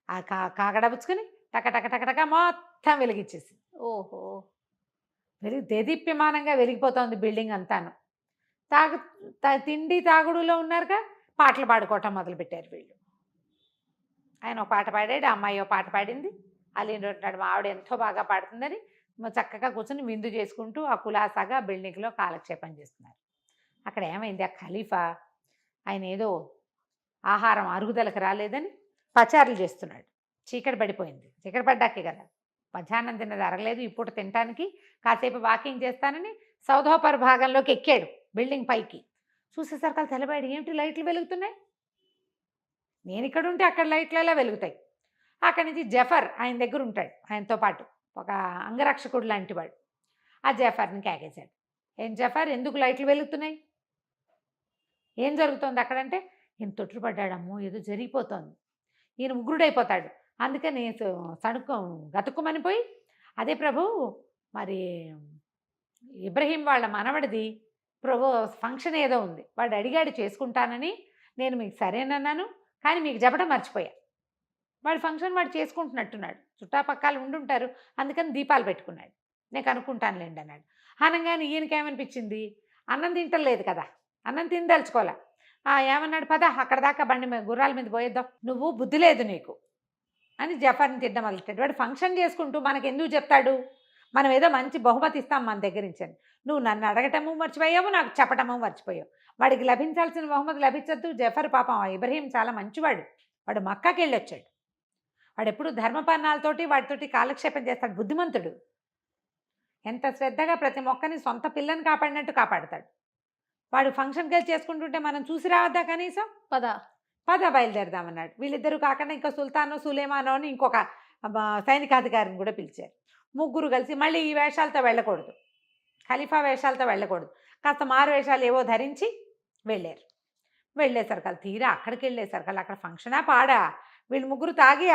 Speaker 4: ఆ కాగడపుచ్చుకొని టక మొత్తం వెలిగించేసింది.
Speaker 3: ఓహో,
Speaker 4: దేదీప్యమానంగా వెలిగిపోతుంది బిల్డింగ్ అంతాను. తిండి తాగుడులో ఉన్నారుగా, పాటలు పాడుకోవటం మొదలుపెట్టారు వీళ్ళు. ఆయన ఒక పాట పాడాడు, అమ్మాయి ఒక పాట పాడింది. అలీని అంటాడు మా ఆవిడ ఎంతో బాగా పాడుతుందని చక్కగా కూర్చొని విందు చేసుకుంటూ ఆ కులాసాగా బిల్డింగ్లో కాలక్షేపం చేస్తున్నారు. అక్కడ ఏమైంది, ఆ ఖలీఫా ఆయన ఏదో ఆహారం అరుగుదలకు రాలేదని పచారులు చేస్తున్నాడు. చీకటి పడిపోయింది, చీకటి పడ్డాకే కదా మధ్యాహ్నం తిన్నది అరగలేదు, ఇప్పుడు తినటానికి కాసేపు వాకింగ్ చేస్తానని సౌధోపర్ భాగంలోకి ఎక్కాడు బిల్డింగ్ పైకి. చూసేసరికి తెల్లబాడు, ఏమిటి లైట్లు వెలుగుతున్నాయి, నేను ఇక్కడ ఉంటే అక్కడ లైట్లు ఎలా వెలుగుతాయి. అక్కడి నుంచి జఫర్ ఆయన దగ్గర ఉంటాడు, ఆయనతో పాటు ఒక అంగరక్షకుడు లాంటి వాడు. ఆ జఫర్ని కేకేశాడు, ఏం జఫర్ ఎందుకు లైట్లు వెలుగుతున్నాయి, ఏం జరుగుతుంది అక్కడంటే, ఈయన తొట్టుపడ్డాడమ్మో ఏదో జరిగిపోతుంది, ఈయన ఉగ్రుడైపోతాడు, అందుకని గతుక్కుమనిపోయి అదే ప్రభు మరి ఇబ్రహీం వాళ్ళ మనవడిది ఫంక్షన్ ఏదో ఉంది, వాడు అడిగాడు చేసుకుంటానని, నేను మీకు సరేనన్నాను కానీ మీకు చెప్పడం మర్చిపోయా, వాడు ఫంక్షన్ వాడు చేసుకుంటున్నట్టున్నాడు, చుట్టాపక్కలు ఉండుంటారు, అందుకని దీపాలు పెట్టుకున్నాడు, నేను కనుక్కుంటానులేండి అన్నాడు. అనగానే ఈయనకేమనిపించింది, అన్నం తింటలేదు కదా, అన్నం తినదలుచుకోలే. ఏమన్నాడు, పద అక్కడ దాకా బండి గుర్రాల మీద పోయేద్దాం, నువ్వు బుద్ధి లేదు నీకు అని జఫర్ని తిట్టడం మొదలెట్టాడు. వాడు ఫంక్షన్ చేసుకుంటూ మనకు ఎందుకు చెప్తాడు, మనం ఏదో మంచి బహుమతి ఇస్తాం మన దగ్గర నుంచి అని, నువ్వు నన్ను అడగటము మర్చిపోయావు, నాకు చెప్పటము మర్చిపోయావు, వాడికి లభించాల్సిన బహుమతి లభించద్దు. జఫర్ పాపం ఇబ్రహీం చాలా మంచివాడు, వాడు మక్కాకి వెళ్ళి వచ్చాడు, వాడు ఎప్పుడు ధర్మపాలనాలతోటి వాటితోటి కాలక్షేపం చేస్తాడు, బుద్ధిమంతుడు, ఎంత శ్రద్ధగా ప్రతి మొక్కని సొంత పిల్లని కాపాడినట్టు కాపాడతాడు. వాడు ఫంక్షన్కి వెళ్ళి చేసుకుంటుంటే మనం చూసి రావద్దా కనీసం, పద బయలుదేరదామన్నాడు. వీళ్ళిద్దరూ కాకుండా ఇంకా సుల్తానో సులేమానో అని ఇంకొక సైనికాధికారిని కూడా పిలిచారు. ముగ్గురు కలిసి మళ్ళీ ఈ వేషాలతో వెళ్ళకూడదు, ఖలీఫా వేషాలతో వెళ్ళకూడదు, కాస్త మారు వేషాలు ఏవో ధరించి వెళ్ళేసరికల్ తీరా అక్కడికి వెళ్ళేసరికల్ అక్కడ ఫంక్షనా పాడా, వీళ్ళు ముగ్గురు తాగి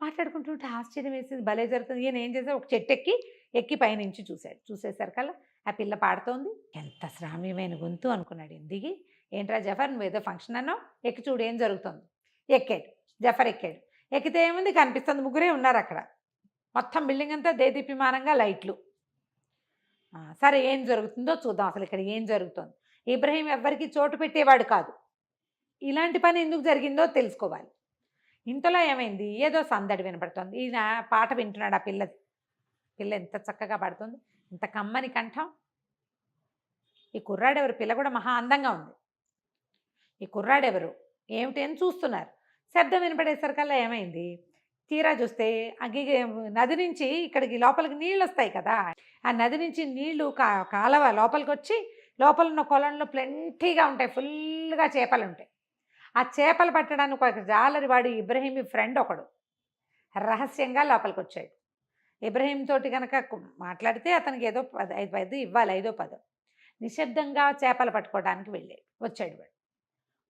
Speaker 4: మాట్లాడుకుంటుంటే ఆశ్చర్యం వేసింది, భలే జరుగుతుంది. ఈయన ఏం చేశాడు, ఒక చెట్టు ఎక్కి పైనుంచి చూసేసరికల్లా ఆ పిల్ల పాడుతోంది, ఎంత శ్రామ్యమైన గొంతు అనుకున్నాడు. దిగి ఏంట్రా జఫర్ నువ్వు ఏదో ఫంక్షన్ అన్నావు, ఎక్కి చూడు ఏం జరుగుతుంది. జఫర్ ఎక్కాడు, ఎక్కితే ఏముంది కనిపిస్తుంది, ముగ్గురే ఉన్నారు అక్కడ, మొత్తం బిల్డింగ్ అంతా దేదీప్యమానంగా లైట్లు. సరే ఏం జరుగుతుందో చూద్దాం, అసలు ఇక్కడ ఏం జరుగుతుంది. ఇబ్రహీం ఎవ్వరికి చోటు పెట్టేవాడు కాదు, ఇలాంటి పని ఎందుకు జరిగిందో తెలుసుకోవాలి. ఇంతలో ఏమైంది, ఏదో సందడి వినపడుతుంది, ఈయన పాట వింటున్నాడు. ఆ పిల్ల ఎంత చక్కగా పాడుతుంది, ఇంత కమ్మని కంఠం. ఈ కుర్రాడెవరు, పిల్ల కూడా మహా అందంగా ఉంది, ఈ కుర్రాడెవరు ఏమిటి అని చూస్తున్నారు. శబ్దం వినపడేసరికల్లా ఏమైంది, తీరా చూస్తే నది నుంచి ఇక్కడికి లోపలికి నీళ్ళు వస్తాయి కదా, ఆ నది నుంచి నీళ్లు కాలవ లోపలికి వచ్చి లోపల ఉన్న కొలంలో ప్లెంటీగా ఉంటాయి, ఫుల్గా చేపలు ఉంటాయి. ఆ చేపలు పట్టడానికి ఒక జాలరి వాడు ఇబ్రహీం ఫ్రెండ్ ఒకడు రహస్యంగా లోపలికి వచ్చాడు. ఇబ్రహీం తోటి కనుక మాట్లాడితే అతనికి ఏదో 5 ఇవ్వాలి, 5 నిశ్శబ్దంగా చేపలు పట్టుకోవడానికి వచ్చాడు వాడు.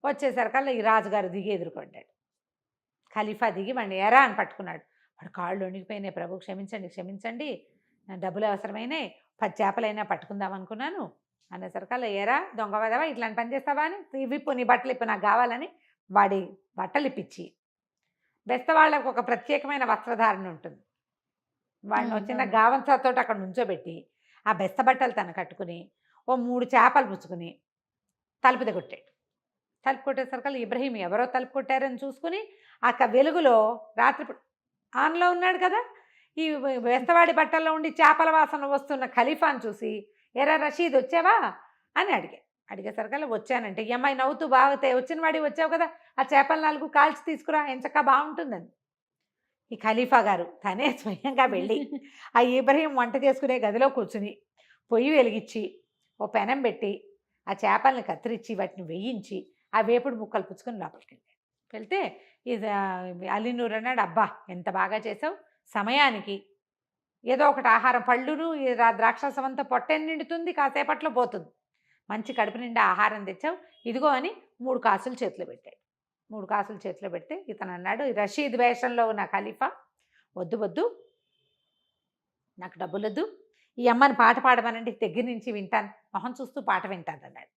Speaker 4: వచ్చేసరికల్లా ఈ రాజుగారు దిగి ఎదుర్కొంటాడు. ఖలీఫా దిగి వాడిని ఎరా అని పట్టుకున్నాడు. వాడు కాళ్ళు వణికిపోయినాయి. ప్రభు క్షమించండి, డబ్బులు అవసరమైనాయి, 10 చేపలైనా పట్టుకుందాం అనుకున్నాను అనేసరికల్లా ఎరా దొంగ వదవా ఇట్లాంటి పని చేస్తావా అని, విప్పు నీ బట్టలు ఇప్పు నాకు కావాలని వాడి బట్టలు ఇప్పించి, బెస్తవాళ్ళకు ఒక ప్రత్యేకమైన వస్త్రధారణ ఉంటుంది, వాడిని వచ్చిన గావంతో అక్కడ నుంచోబెట్టి ఆ బెస్త బట్టలు తను కట్టుకుని ఓ 3 చేపలు పుచ్చుకుని తలుపు కొట్టాడు. తలుపు కొట్టేసరికి ఇబ్రహీం ఎవరో తలుపు కొట్టారని చూసుకుని ఆ వెలుగులో రాత్రి ఆన్లో ఉన్నాడు కదా, ఈ బెస్తవాడి బట్టల్లో ఉండి చేపల వాసన వస్తున్న ఖలీఫాను చూసి ఎరా రషీద్ వచ్చావా అని అడిగేసరికల్లా వచ్చానంటే ఈ అమ్మాయి నవ్వుతూ బాగుతే వచ్చిన వాడి వచ్చావు కదా, ఆ చేపలు 4 కాల్చి తీసుకురా ఎంచక్క బాగుంటుందని. ఈ ఖలీఫా గారు తనే స్వయంగా వెళ్ళి ఆ ఇబ్రహీం వంట చేసుకునే గదిలో కూర్చుని పొయ్యి వెలిగించి ఓ పెనం పెట్టి ఆ చేపల్ని కత్తిరించి వాటిని వేయించి ఆ వేపుడు ముక్కలు పుచ్చుకొని లోపలికి వెళ్తే ఇది అలీనూర్ అన్నాడు, అబ్బా ఎంత బాగా చేసావు, సమయానికి ఏదో ఒకటి ఆహారం, పళ్ళును ద్రాక్షరసం అంతా పొట్టెని నిండుతుంది, కాసేపట్లో పోతుంది, మంచి కడుపు నిండా ఆహారం తెచ్చావు, ఇదిగో అని 3 కాసులు చేతిలో పెట్టాడు. 3 కాసులు చేతిలో పెడితే ఇతను అన్నాడు, ఈ రషీద్ వేషంలో ఉన్న ఖలీఫా, వద్దు నాకు డబ్బులు వద్దు, ఈ అమ్మని పాట పాడమనండి దగ్గర నుంచి వింటాను, మొహం చూస్తూ పాట వింటాను అన్నాడు.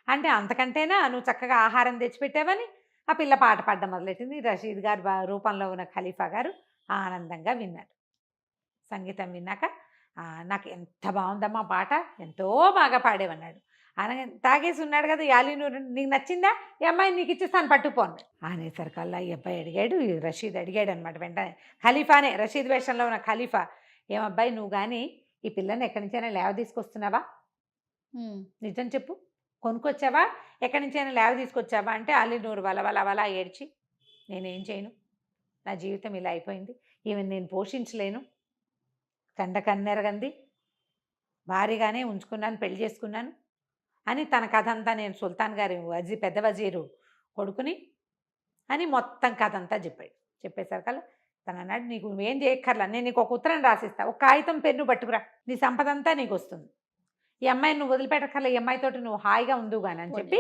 Speaker 4: అంటే అంతకంటేనా నువ్వు చక్కగా ఆహారం తెచ్చిపెట్టావని ఆ పిల్ల పాట పాడడం మొదలెట్టింది. రషీద్ గారు రూపంలో ఉన్న ఖలీఫా గారు ఆనందంగా విన్నారు. సంగీతం విన్నాక నాకు ఎంత బాగుందమ్మా పాట, ఎంతో బాగా పాడేవన్నాడు. అనగా తాగేసి ఉన్నాడు కదా యాలీనూరు, నీకు నచ్చిందా, ఈ అమ్మాయిని నీకు ఇచ్చేస్తాను పట్టుకుపోను అనేసరికల్లా ఈ అబ్బాయి అడిగాడు, రషీద్ అడిగాడు అనమాట. వెంటనే ఖలీఫానే, రషీద్ వేషంలో ఉన్న ఖలీఫా, ఏమబ్బాయి నువ్వు కానీ ఈ పిల్లని ఎక్కడి నుంచైనా లేవ తీసుకొస్తున్నావా, నిజం చెప్పు, కొనుక్కొచ్చావా, ఎక్కడి నుంచైనా లేవ తీసుకొచ్చావా అంటే అలీనూరు వల ఏడ్చి, నేనేం చేయను, నా జీవితం ఇలా అయిపోయింది, ఈమెను నేను పోషించలేను, కన్నెరగంది, భారీగానే ఉంచుకున్నాను, పెళ్లి చేసుకున్నాను అని తన కథ అంతా నేను సుల్తాన్ గారి పెద్ద వజీరు కొడుకుని అని మొత్తం కథ అంతా చెప్పేసరికల్లా తను అన్నాడు, నీకు నువ్వేం చేయక్కర్లా, నేను నీకు ఒక ఉత్తరం రాసిస్తా, ఒక కాగితం పెన్ను పట్టుకురా, నీ సంపద అంతా నీకు వస్తుంది, ఈ అమ్మాయిని నువ్వు వదిలిపెట్టక్కర్లా, ఈ అమ్మాయితోటి నువ్వు హాయిగా ఉందువు కానీ అని చెప్పి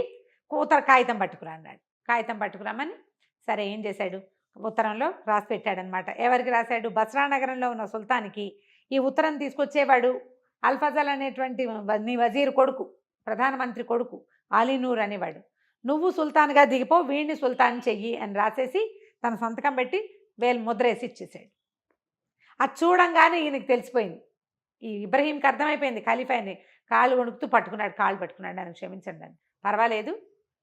Speaker 4: కాగితం పట్టుకురా అన్నాడు. కాగితం పట్టుకురామని సరే ఏం చేశాడు, ఉత్తరంలో రాసి పెట్టాడనమాట. ఎవరికి రాశాడు, బస్రా నగరంలో ఉన్న సుల్తాన్కి ఈ ఉత్తరం తీసుకొచ్చేవాడు అల్ఫజల్ అనేటువంటి నీ వజీర్ కొడుకు, ప్రధానమంత్రి కొడుకు అలీనూర్ అనేవాడు, నువ్వు సుల్తాన్గా దిగిపో, వీడిని సుల్తాన్ చెయ్యి అని రాసేసి తన సంతకం పెట్టి ముద్ర వేసి ఇచ్చేసాడు. అది చూడంగానే ఈయనకి తెలిసిపోయింది, ఈ ఇబ్రహీంకి అర్థమైపోయింది, ఖలీఫాని కాళ్ళు వణుకుతూ కాళ్ళు పట్టుకున్నాడు, నన్ను క్షమించండి అని, పర్వాలేదు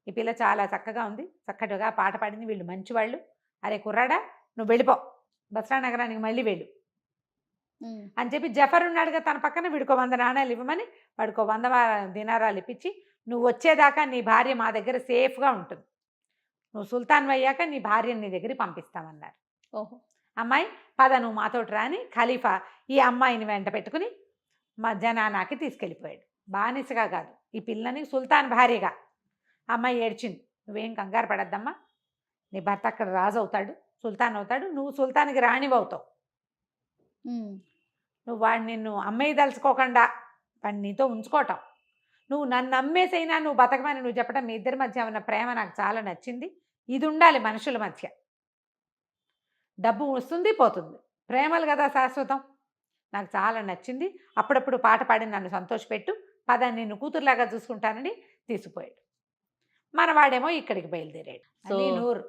Speaker 4: ఈ పిల్ల చాలా చక్కగా ఉంది, చక్కటిగా పాట పాడింది, వీళ్ళు మంచివాళ్ళు, అరే కుర్రాడా నువ్వు వెళ్ళిపో, బస్రా నగరానికి మళ్ళీ వెళ్ళు అని చెప్పి జఫర్ ఉన్నాడుగా తన పక్కన, వీడికో 100 నాణాలు ఇవ్వమని వాడికో 100 దినారాలు ఇప్పించి, నువ్వు వచ్చేదాకా నీ భార్య మా దగ్గర సేఫ్గా ఉంటుంది, నువ్వు సుల్తాన్ అయ్యాక నీ భార్యని నీ దగ్గరికి పంపిస్తామన్నారు.
Speaker 3: ఓహో,
Speaker 4: అమ్మాయి పద నువ్వు మాతోటి రాని ఖలీఫా ఈ అమ్మాయిని వెంట పెట్టుకుని జనానాకి తీసుకెళ్ళిపోయాడు. బానిసగా కాదు, ఈ పిల్లని సుల్తాన్ భార్యగా. అమ్మాయి ఏడ్చింది, నువ్వేం కంగారు పడద్దమ్మా, నీ భర్త అక్కడ రాజు అవుతాడు, సుల్తాన్ అవుతాడు, నువ్వు సుల్తాన్కి రాణివవుతావు, నువ్వు వాడిని నిన్ను అమ్మాయి తలుచుకోకుండా వాడిని నీతో ఉంచుకోవటం, నువ్వు నన్ను అమ్మేసైనా నువ్వు బతకమని నువ్వు చెప్పడం, మీ ఇద్దరి మధ్య ఉన్న ప్రేమ నాకు చాలా నచ్చింది, ఇది ఉండాలి మనుషుల మధ్య, డబ్బు వస్తుంది పోతుంది, ప్రేమలు కదా శాశ్వతం, నాకు చాలా నచ్చింది, అప్పుడప్పుడు పాట పాడి నన్ను సంతోషపెట్టు, పద నిన్ను కూతురులాగా చూసుకుంటానని తీసుకుపోయాడు. మనవాడేమో ఇక్కడికి బయలుదేరాడు. అలీనూర్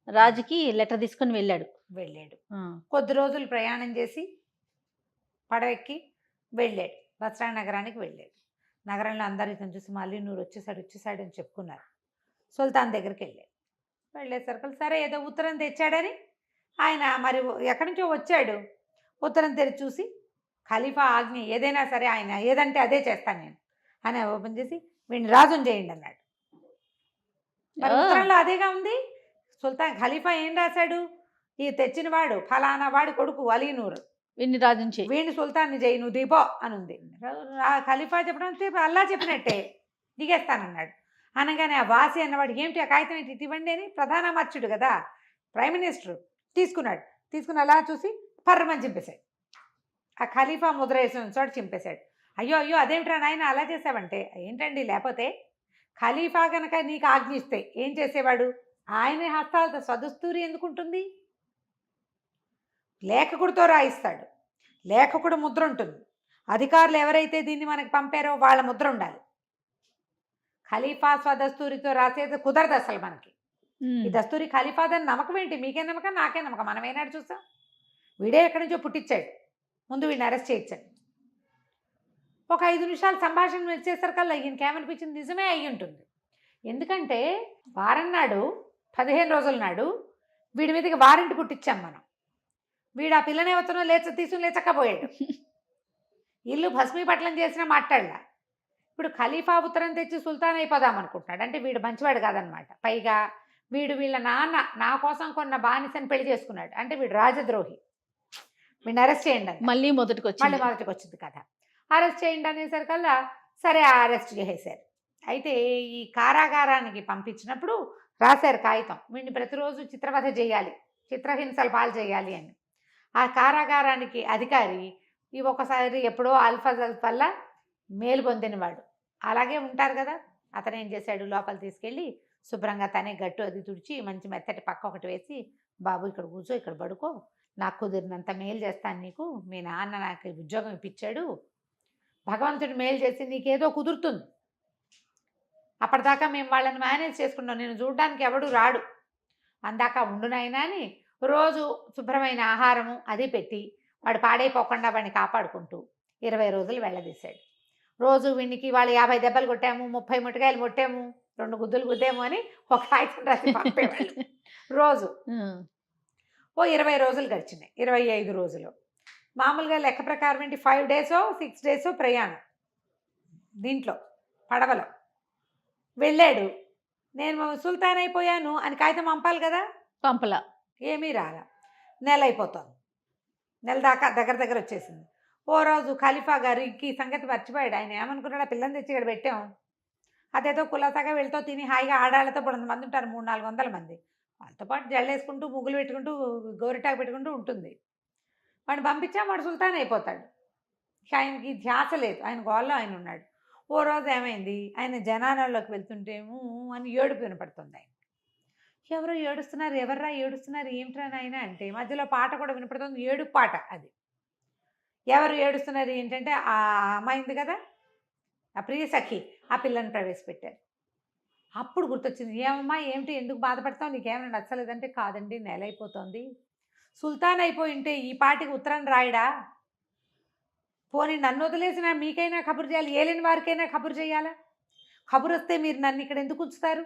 Speaker 3: రాజుకి లెటర్ తీసుకొని వెళ్ళాడు.
Speaker 4: కొద్ది రోజులు ప్రయాణం చేసి పడవెక్కి వెళ్ళాడు, బస్రా నగరానికి వెళ్ళాడు. నగరంలో అందరూ ఇతను చూసి అలీనూర్ వచ్చేసాడు అని చెప్పుకున్నారు. సుల్తాన్ దగ్గరికి వెళ్ళేసరికి సరే ఏదో ఉత్తరం తెచ్చాడని ఆయన మరి ఎక్కడి నుంచో వచ్చాడు, ఉత్తరం తెరిచి చూసి ఖలీఫా ఆజ్ఞ ఏదైనా సరే ఆయన ఏదంటే అదే చేస్తాను నేను అని ఓపెన్ చేసి వీడిని రాజుని చేయండి అన్నాడు. మరి ఉత్తరంలో అదేగా ఉంది. సుల్తాన్ ఖలీఫా ఏం రాశాడు, ఈ తెచ్చిన వాడు ఫలానా వాడి కొడుకు అలీనూర్,
Speaker 3: వీడిని రాజుని చేయి,
Speaker 4: వీడిని సుల్తాన్ని చేయి, నువ్వు దిపో అని ఉంది. ఖలీఫా చెప్పడం అల్లా చెప్పినట్టే దిగేస్తానన్నాడు. అనగానే ఆ వాసి అన్నవాడు ఏమిటి ఆ కాగితం ఏంటి ఇవ్వండి అని, ప్రధానమర్చుడు కదా ప్రైమ్ మినిస్టర్ తీసుకున్నాడు, తీసుకుని అలా చూసి పర్రమని చింపేశాడు. ఆ ఖలీఫా ముద్ర వేసిన చోట చింపేశాడు. అయ్యో అయ్యో అదేమిట్రా నాయన అలా చేసావంటే, ఏంటండి లేకపోతే ఖలీఫా కనుక నీకు ఆజ్ఞిస్తే ఏం చేసేవాడు? ఆయన హస్తాలతో స్వదస్తూరి ఎందుకుంటుంది? లేఖకుడితో రాయిస్తాడు, లేఖకుడు ముద్ర ఉంటుంది. అధికారులు ఎవరైతే దీన్ని మనకు పంపారో వాళ్ళ ముద్ర ఉండాలి. ఖలీఫా స్వదస్తూరితో రాసేది కుదరదు అసలు మనకి. ఈ దస్తూరి ఖలీఫాదని నమ్మకం ఏంటి? మీకే నమ్మకం, నాకే నమ్మకం. మనం ఏనాడు చూసాం? వీడే ఎక్కడి నుంచో పుట్టించాడు, ముందు వీడిని అరెస్ట్ చేయించాడు. ఒక 5 నిమిషాలు సంభాషణ వచ్చేసరికల్లా ఈయనకేమనిపించింది? నిజమే అయ్యి ఉంటుంది. ఎందుకంటే వారం నాడు 15 రోజుల నాడు వీడి మీదకి వారెంట్ పుట్టించాం మనం. వీడు ఆ పిల్లనేవతనో తీసుకుని లేచక్కపోయాడు. ఇల్లు భస్మీపట్లం చేసినా మాట్లాడలా. ఇప్పుడు ఖలీఫా ఉత్తరం తెచ్చి సుల్తాన్ అయిపోదాం అనుకుంటున్నాడు. అంటే వీడు మంచివాడు కాదనమాట. పైగా వీళ్ళ నాన్న నా కోసం కొన్న బానిసని పెళ్లి చేసుకున్నాడు. అంటే వీడు రాజద్రోహి. వీడిని అరెస్ట్ చేయండి అని మళ్ళీ మొదటికి వచ్చింది కథ. అరెస్ట్ చేయండి అనేసరికల్లా సరే అరెస్ట్ చేసేశారు. అయితే ఈ కారాగారానికి పంపించినప్పుడు రాశారు కాగితం, వీడిని ప్రతిరోజు చిత్రవధ చేయాలి, చిత్రహింసలు పాలు చేయాలి అని. ఆ కారాగారానికి అధికారి ఈ ఒకసారి ఎప్పుడో అల్ఫజల్ వల్ల మేలు పొందినవాడు. అలాగే ఉంటారు కదా. అతను ఏం చేశాడు, లోపల తీసుకెళ్ళి శుభ్రంగా తనే గట్టు అది తుడిచి మంచి మెత్తటి పక్క ఒకటి వేసి, బాబు ఇక్కడ కూర్చో, ఇక్కడ పడుకో, నాకు కుదిరినంత మేలు చేస్తాను నీకు, మీ నాన్న నాకు ఉద్యోగం ఇప్పించాడు, భగవంతుడు మేలు చేసి నీకేదో కుదురుతుంది, అప్పటిదాకా మేము వాళ్ళని మేనేజ్ చేసుకున్నాం, నేను చూడడానికి ఎవడు రాడు, అందాక ఉండునైనా అని రోజు శుభ్రమైన ఆహారము అది పెట్టి వాడు పాడైపోకుండా వాడిని కాపాడుకుంటూ 20 రోజులు వెళ్ళదీశాడు. రోజు వీడికి వాళ్ళు 50 దెబ్బలు కొట్టాము, 30 ముట్టకాయలు కొట్టాము, 2 గుద్దులు గుద్దాము అని ఒక కాగితం రాసి పంపేవాళ్ళు రోజు. ఓ 20 రోజులు గడిచినాయి. 25 రోజులు మామూలుగా లెక్క ప్రకారం ఏంటి, 5 డేసో 6 డేసో ప్రయాణం దీంట్లో పడవలో వెళ్ళాడు. నేను సుల్తాన్ అయిపోయాను అని కాగితం పంపాలి కదా,
Speaker 3: పంపలా,
Speaker 4: ఏమీ రాలా. నెల అయిపోతుంది, నెల దాకా దగ్గర వచ్చేసింది. ఓ రోజు ఖలీఫా గారికి సంగతి మర్చిపోయాడు. ఆయన ఏమనుకున్నాడు, ఆ పిల్లని తెచ్చి ఇక్కడ పెట్టాం, అదేదో కులాసాగా వెళ్తూ తిని హాయిగా ఆడాళ్ళతో 400 మంది ఉంటారు, 300-400 మంది, వాళ్ళతో పాటు జల్లేసుకుంటూ ముగ్గులు పెట్టుకుంటూ గోరిటాకు పెట్టుకుంటూ ఉంటుంది. వాడిని పంపించా, వాడు సుల్తాన్ అయిపోతాడు. ఆయనకి ధ్యాస లేదు, ఆయన గోల్లో ఆయన ఉన్నాడు. ఓ రోజు ఏమైంది, ఆయన జనాలలోకి వెళ్తుంటేమో అని ఏడుపు వినపడుతుంది. ఆయన ఎవరో ఏడుస్తున్నారు, ఎవర్రా ఏడుస్తున్నారు, ఏమిట్రా నాయన అంటే మధ్యలో పాట కూడా వినపడుతుంది, ఏడుపు పాట. అది ఎవరు ఏడుస్తున్నారు ఏంటంటే ఆ అమ్మాయింది కదా, ఆ ప్రియ సఖి, ఆ పిల్లని ప్రవేశపెట్టారు. అప్పుడు గుర్తొచ్చింది, ఏమమ్మా ఏమిటి, ఎందుకు బాధపడతావు, నీకేమైనా నచ్చలేదంటే, కాదండి నెల అయిపోతుంది, సుల్తాన్ అయిపోయి ఉంటే ఈ పాటికి ఉత్తరం రాయడా, పోనీ నన్ను వదిలేసినా మీకైనా కబురు చేయాలి, ఏలేని వారికైనా కబురు చేయాలా, కబురు వస్తే మీరు నన్ను ఇక్కడ ఎందుకు ఉంచుతారు,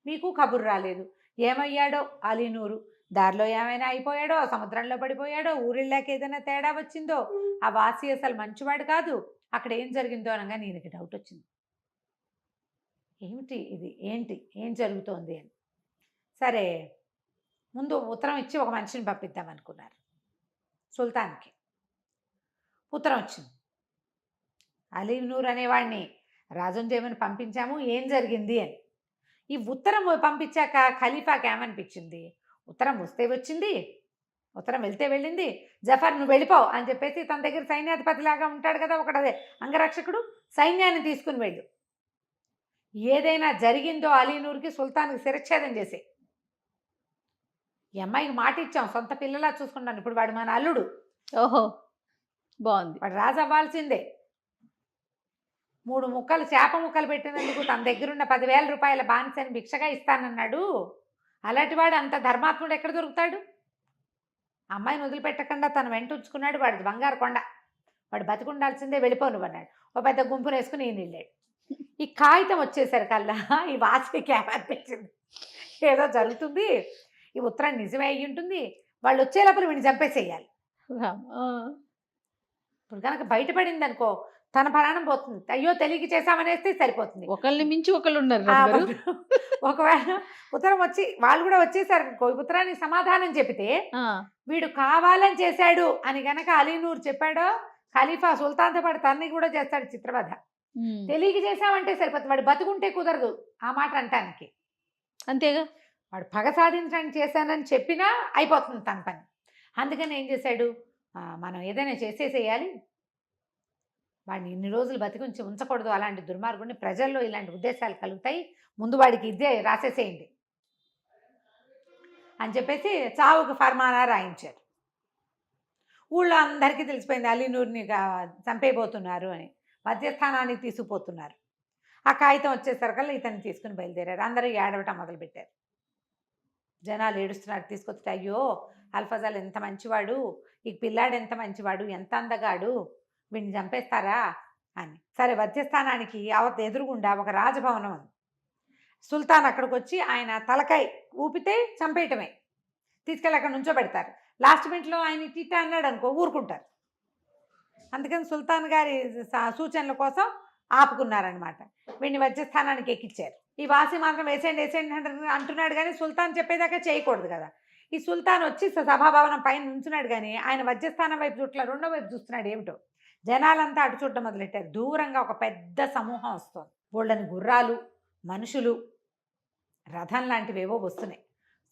Speaker 4: మీకు కబురు రాలేదు, ఏమయ్యాడో అలీనూరు, దారిలో ఏమైనా అయిపోయాడో, సముద్రంలో పడిపోయాడో, ఊరిళ్ళకి ఏదైనా తేడా వచ్చిందో, ఆ వాసి అసలు మంచివాడు కాదు, అక్కడ ఏం జరిగిందో అనగా నేనకి డౌట్ వచ్చింది, ఏమిటి ఇది, ఏంటి ఏం జరుగుతోంది అని. సరే ముందు ఉత్తరం ఇచ్చి ఒక మనిషిని పంపిద్దాం అనుకున్నారు. సుల్తాన్కి ఉత్తరం వచ్చింది, అలీనూర్ అనేవాడిని రాజుని చేయమని పంపించాము, ఏం జరిగింది అని. ఈ ఉత్తరం పంపించాక ఖలీఫాకి ఏమనిపించింది, ఉత్తరం వస్తే వచ్చింది, ఉత్తరం వెళ్తే వెళ్ళింది, జఫర్ నువ్వు వెళ్ళిపోవు అని చెప్పేసి తన దగ్గర సైన్యాధిపతిలాగా ఉంటాడు కదా ఒకటే అంగరక్షకుడు, సైన్యాన్ని తీసుకుని వెళ్ళు, ఏదైనా జరిగిందో అలీనూర్కి సుల్తాన్కి శిరచ్ఛేదం చేసే. ఈ అమ్మాయికి మాట ఇచ్చాం, సొంత పిల్లలా చూసుకున్నాను, ఇప్పుడు వాడు మన అల్లుడు,
Speaker 3: ఓహో బాగుంది,
Speaker 4: వాడు రాజు అవ్వాల్సిందే. 3 ముక్కలు చేప ముక్కలు పెట్టినందుకు తన దగ్గరున్న 10,000 రూపాయల బానిసని భిక్షగా ఇస్తానన్నాడు. అలాంటి వాడు అంత ధర్మాత్ముడు ఎక్కడ దొరుకుతాడు? అమ్మాయిని వదిలిపెట్టకుండా తను వెంట ఉంచుకున్నాడు. వాడిది బంగారు కొండ, వాడు బతికుండాల్సిందే, వెళ్ళిపోను అన్నాడు. ఓ పెద్ద గుంపును వేసుకుని ఈయన వెళ్ళాడు. ఈ కాగితం వచ్చేసరికల్లా ఈ వాసికి ఏమనిపించింది, ఏదో జరుగుతుంది, ఈ ఉత్తరం నిజమే అయ్యి ఉంటుంది, వాళ్ళు వచ్చే లోపల వీడిని చంపేసేయాలి. ఇప్పుడు కనుక బయటపడింది అనుకో తన ప్రాణం పోతుంది, అయ్యో తెలియక చేశామనేస్తే సరిపోతుంది.
Speaker 3: ఒకళ్ళని మించి ఒకళ్ళు ఉన్నారు.
Speaker 4: ఒకవేళ ఉత్తరం వచ్చి వాళ్ళు కూడా వచ్చేసారు అనుకో, ఉత్తరానికి సమాధానం చెబితే వీడు కావాలని చేశాడు అని గనక అలీనూర్ చెప్పాడో, ఖలీఫా సుల్తాన్తో పాటు తన్ని కూడా చేస్తాడు చిత్రవధ. తెలియక చేశామంటే సరిపోతుంది, వాడు బతుకుంటే కుదరదు ఆ మాట అంటానికి.
Speaker 3: అంతేగా,
Speaker 4: వాడు పగ సాధించడానికి చేశానని చెప్పినా అయిపోతుంది తన పని. అందుకని ఏం చేశాడు, మనం ఏదైనా చేసేసేయాలి, వాడిని ఇన్ని రోజులు బతికించి ఉంచకూడదు, అలాంటి దుర్మార్గుడిని, ప్రజల్లో ఇలాంటి ఉద్దేశాలు కలుగుతాయి, ముందు వాడికి ఇదే రాసేసేయండి అని చెప్పేసి చావుకు ఫర్మానా రాయించారు. ఊళ్ళో అందరికీ తెలిసిపోయింది అలీనూర్ని చంపేయబోతున్నారు అని, మధ్యస్థానానికి తీసుకుపోతున్నారు. ఆ కాగితం వచ్చేసరికల్లా ఇతన్ని తీసుకుని బయలుదేరారు. అందరూ ఏడవటం మొదలుపెట్టారు. జనాలు ఏడుస్తున్నారు, తీసుకొచ్చి అయ్యో అల్ఫజల్ ఎంత మంచివాడు, ఈ పిల్లాడు ఎంత మంచివాడు, ఎంత అందగాడు, వీడిని చంపేస్తారా అని. సరే, మధ్యస్థానానికి ఎదురుగుండా ఒక రాజభవనం ఉంది. సుల్తాన్ అక్కడికి వచ్చి ఆయన తలకాయ ఊపితే చంపేయటమే, తీసుకెళ్ళి అక్కడ నుంచో పెడతారు. లాస్ట్ మినిట్లో ఆయన టీట అన్నాడు అనుకో, ఊరుకుంటారు. అందుకని సుల్తాన్ గారి సూచనల కోసం ఆపుకున్నారనమాట. వీడిని మధ్యస్థానానికి ఎక్కించారు. ఈ వాసి మాత్రం వేసేయండి వేసేయండి అంటున్నాడు, కానీ సుల్తాన్ చెప్పేదాకా చేయకూడదు కదా. ఈ సుల్తాన్ వచ్చి సభాభవనం పైన నుంచున్నాడు, కానీ ఆయన మధ్యస్థానం వైపు చుట్ల రెండో వైపు చూస్తున్నాడు. ఏమిటో జనాలంతా అటు చూడడం మొదలెట్టారు. దూరంగా ఒక పెద్ద సమూహం వస్తుంది. బోళ్ళని గుర్రాలు, మనుషులు, రథం లాంటివేవో వస్తున్నాయి.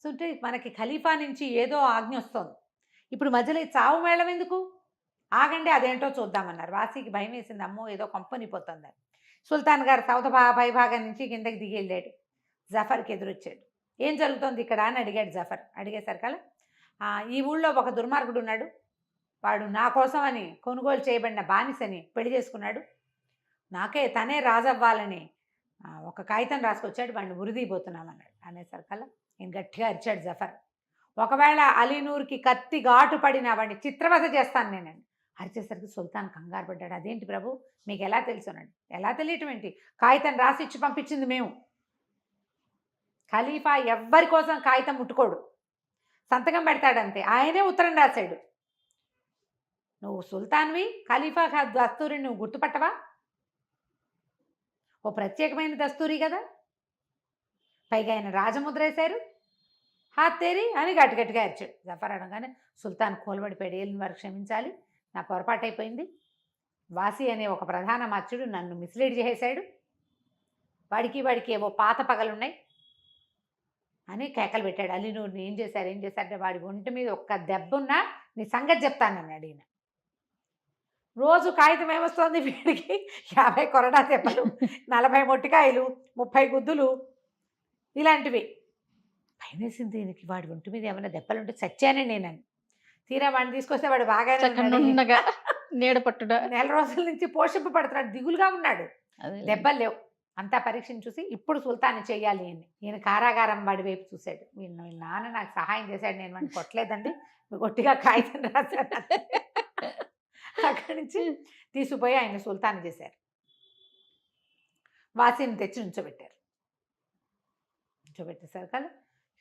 Speaker 4: అంటే మనకి ఖలీఫా నుంచి ఏదో ఆజ్ఞ వస్తుంది. ఇప్పుడు మధ్యలో ఈ చావు మేళం ఎందుకు, ఆగండి అదేంటో చూద్దామన్నారు. వాసికి భయం వేసింది, అమ్మో ఏదో కంపనిపోతుంది. సుల్తాన్ గారు సౌత పైభాగం నుంచి కిందకి దిగి వెళ్ళాడు. జఫర్కి ఎదురొచ్చాడు. ఏం జరుగుతోంది ఇక్కడ అని అడిగాడు జఫర్. అడిగేసరికల్లా ఈ ఊళ్ళో ఒక దుర్మార్గుడు ఉన్నాడు, వాడు నా కోసం అని కొనుగోలు చేయబడిన బానిసని పెళ్లి చేసుకున్నాడు, తనే రాజవ్వాలని ఒక కాగితం రాసుకొచ్చాడు, వాడిని ఉరిదీపోతున్నామన్నాడు. అనేసరికల్లా నేను గట్టిగా అరిచాడు జఫర్, ఒకవేళ అలీనూర్కి కత్తి ఘాటు పడిన వాడిని చిత్రవధ చేస్తాను నేనండి. అరిచేసరికి సుల్తాన్ కంగారు పడ్డాడు. అదేంటి ప్రభు, మీకు ఎలా తెలుసు అన్నాడు. ఎలా తెలియటం ఏంటి, కాగితం రాసి ఇచ్చి పంపించింది మేము. ఖలీఫా ఎవ్వరి కోసం కాగితం ముట్టుకోడు, సంతకం పెడతాడంతే. ఆయనే ఉత్తరం రాశాడు. నువ్వు సుల్తాన్వి, ఖలీఫా దస్తూరిని నువ్వు గుర్తుపట్టవా? ఓ ప్రత్యేకమైన దస్తూరి కదా, పైగా ఆయన రాజముద్ర వేశారు, హాతేరి అని గట్టిగట్టిగా అరిచాడు. జఫర్ అనగానే సుల్తాన్ కోల్బడిపోయాడు. ఏలిన వారు క్షమించాలి, నా పొరపాటు అయిపోయింది. వాసి అనే ఒక ప్రధాన మత్స్యుడు నన్ను మిస్లీడ్ చేసేశాడు, వాడికి ఏవో పాత పగలున్నాయి అని కేకలు పెట్టాడు. అలీనూర్ని ఏం చేశారంటే వాడి ఒంటి మీద ఒక్క దెబ్బున్నా నీ సంగతి చెప్తానన్నాడు ఈయన. రోజు కాగితం ఏమొస్తుంది వీడికి, 50 కొరడా దెబ్బలు, 40 మొట్టికాయలు, 30 గుద్దులు, ఇలాంటివి. భయం వేసింది దీనికి, వాడి ఒంటి మీద ఏమైనా దెబ్బలుంటే చచ్చానే నేనని. తీరా వాడిని తీసుకొస్తే వాడు బాగానే
Speaker 3: నీడ పట్టుడా,
Speaker 4: 4 రోజుల నుంచి పోషింపబడుతున్నాడు, దిగులుగా ఉన్నాడు, దెబ్బలు లేవు. అంతా పరీక్షను చూసి ఇప్పుడు సుల్తాన్ని చెయ్యాలి అని ఈయన కారాగారం వాడి వైపు చూశాడు. వీళ్ళ నాన్న నాకు సహాయం చేశాడు, నేను వాడిని కొట్టలేదండి, గట్టిగా కాగితం రాశాను. అక్కడి నుంచి తీసుకుపోయి ఆయన సుల్తాన్ చేశారు. వాసిని తెచ్చి నుంచోబెట్టారు. నుంచోబెట్టేసరికి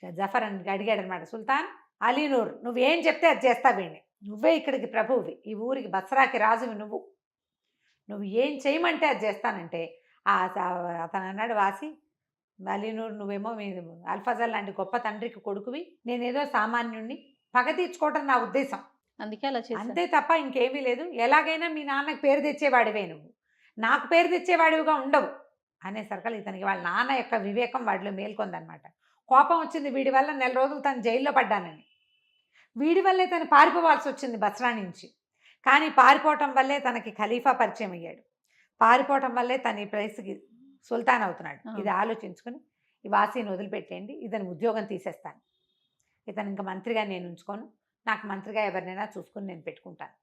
Speaker 4: జఫర్ అని అడిగాడు అనమాట, సుల్తాన్ అలీనూర్ నువ్వేం చెప్తే అది చేస్తావేండి, నువ్వే ఇక్కడికి ప్రభువువి, ఈ ఊరికి బస్రాకి రాజువి, నువ్వు ఏం చేయమంటే అది చేస్తానంటే అతను అన్నాడు, వాసి అలీనూర్ నువ్వేమో మీ అల్ఫజల్ లాంటి గొప్ప తండ్రికి కొడుకువి, నేనేదో సామాన్యుణ్ణి, పగ తీర్చుకోవటం నా ఉద్దేశం,
Speaker 3: అందుకే అలా చేశాను,
Speaker 4: అంతే తప్ప ఇంకేమీ లేదు. ఎలాగైనా మీ నాన్నకి పేరు తెచ్చేవాడివే నువ్వు, నాకు పేరు తెచ్చేవాడివిగా ఉండవు అనేసరికి ఇతనికి వాళ్ళ నాన్న యొక్క వివేకం వాడిలో మేల్కొందనమాట. కోపం వచ్చింది వీడి వల్ల, 4 రోజులు తను జైల్లో పడ్డానని. వీడి వల్లే తను పారిపోవాల్సి వచ్చింది బస్రా నుంచి. కానీ పారిపోవటం వల్లే తనకి ఖలీఫా పరిచయం అయ్యాడు, పారిపోవటం వల్లే తన ఈ ప్లేస్కి సుల్తాన్ అవుతున్నాడు. ఇది ఆలోచించుకుని ఈ వాసిని వదిలిపెట్టేయండి, ఇతని ఉద్యోగం తీసేస్తాను, ఇతను ఇంకా మంత్రిగా నేను ఉంచుకోను, నాకు మంత్రిగా ఎవరినైనా చూసుకుని నేను పెట్టుకుంటాను.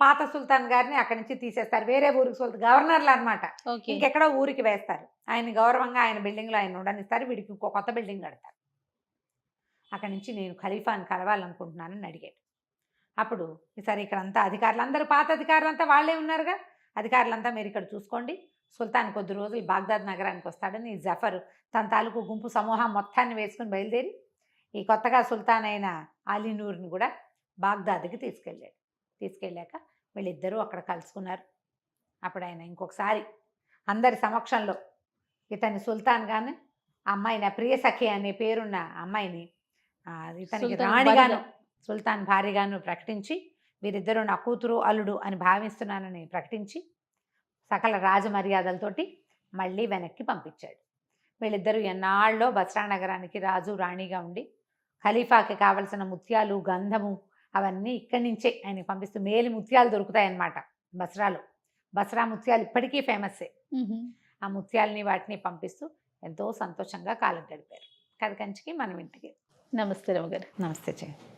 Speaker 4: పాత సుల్తాన్ గారిని అక్కడి నుంచి తీసేస్తారు, వేరే ఊరికి గవర్నర్లు అనమాట, ఇంకెక్కడో ఊరికి వేస్తారు. ఆయన గౌరవంగా ఆయన బిల్డింగ్లో ఆయన ఉండనిస్తారు, వీడికి ఇంకో కొత్త బిల్డింగ్ కడతారు. అక్కడి నుంచి నేను ఖలీఫాని కలవాలనుకుంటున్నానని అడిగాడు. అప్పుడు సరే ఇక్కడ అంతా అధికారులు అందరూ పాత అధికారులంతా వాళ్ళే ఉన్నారుగా, అధికారులంతా మీరు ఇక్కడ చూసుకోండి, సుల్తాన్ కొద్ది రోజులు బాగ్దాద్ నగరానికి వస్తాడని జఫర్ తన తాలూకు గుంపు సమూహం మొత్తాన్ని వేసుకుని బయలుదేరి ఈ కొత్తగా సుల్తాన్ అయిన అలీనూర్ని కూడా బాగ్దాద్కి తీసుకెళ్ళాక వీళ్ళిద్దరూ అక్కడ కలుసుకున్నారు. అప్పుడు ఆయన ఇంకొకసారి అందరి సమక్షంలో ఇతని సుల్తాన్ గాను అమ్మాయిని ప్రియ సఖి అనే పేరున్న అమ్మాయిని ఇతనికి రాణిగాను సుల్తాన్ భార్యగాను ప్రకటించి, వీరిద్దరూ నా కూతురు అల్లుడు అని భావిస్తున్నానని ప్రకటించి సకల రాజమర్యాదలతోటి మళ్ళీ వెనక్కి పంపించాడు. వీళ్ళిద్దరూ ఎన్నాళ్ళలో బస్రా నగరానికి రాజు రాణిగా ఉండి ఖలీఫాకి కావలసిన ముత్యాలు, గంధము అవన్నీ ఇక్కడి నుంచే ఆయనకి పంపిస్తూ మేలి ముత్యాలు దొరుకుతాయి అన్నమాట. బసరా ముత్యాలు ఇప్పటికీ ఫేమస్సే. ఆ ముత్యాలని వాటిని పంపిస్తూ ఎంతో సంతోషంగా కాలం గడిపారు. కథ కంచికి మనం ఇంటికి.
Speaker 3: నమస్తే రమగారు.
Speaker 4: నమస్తే చేయండి.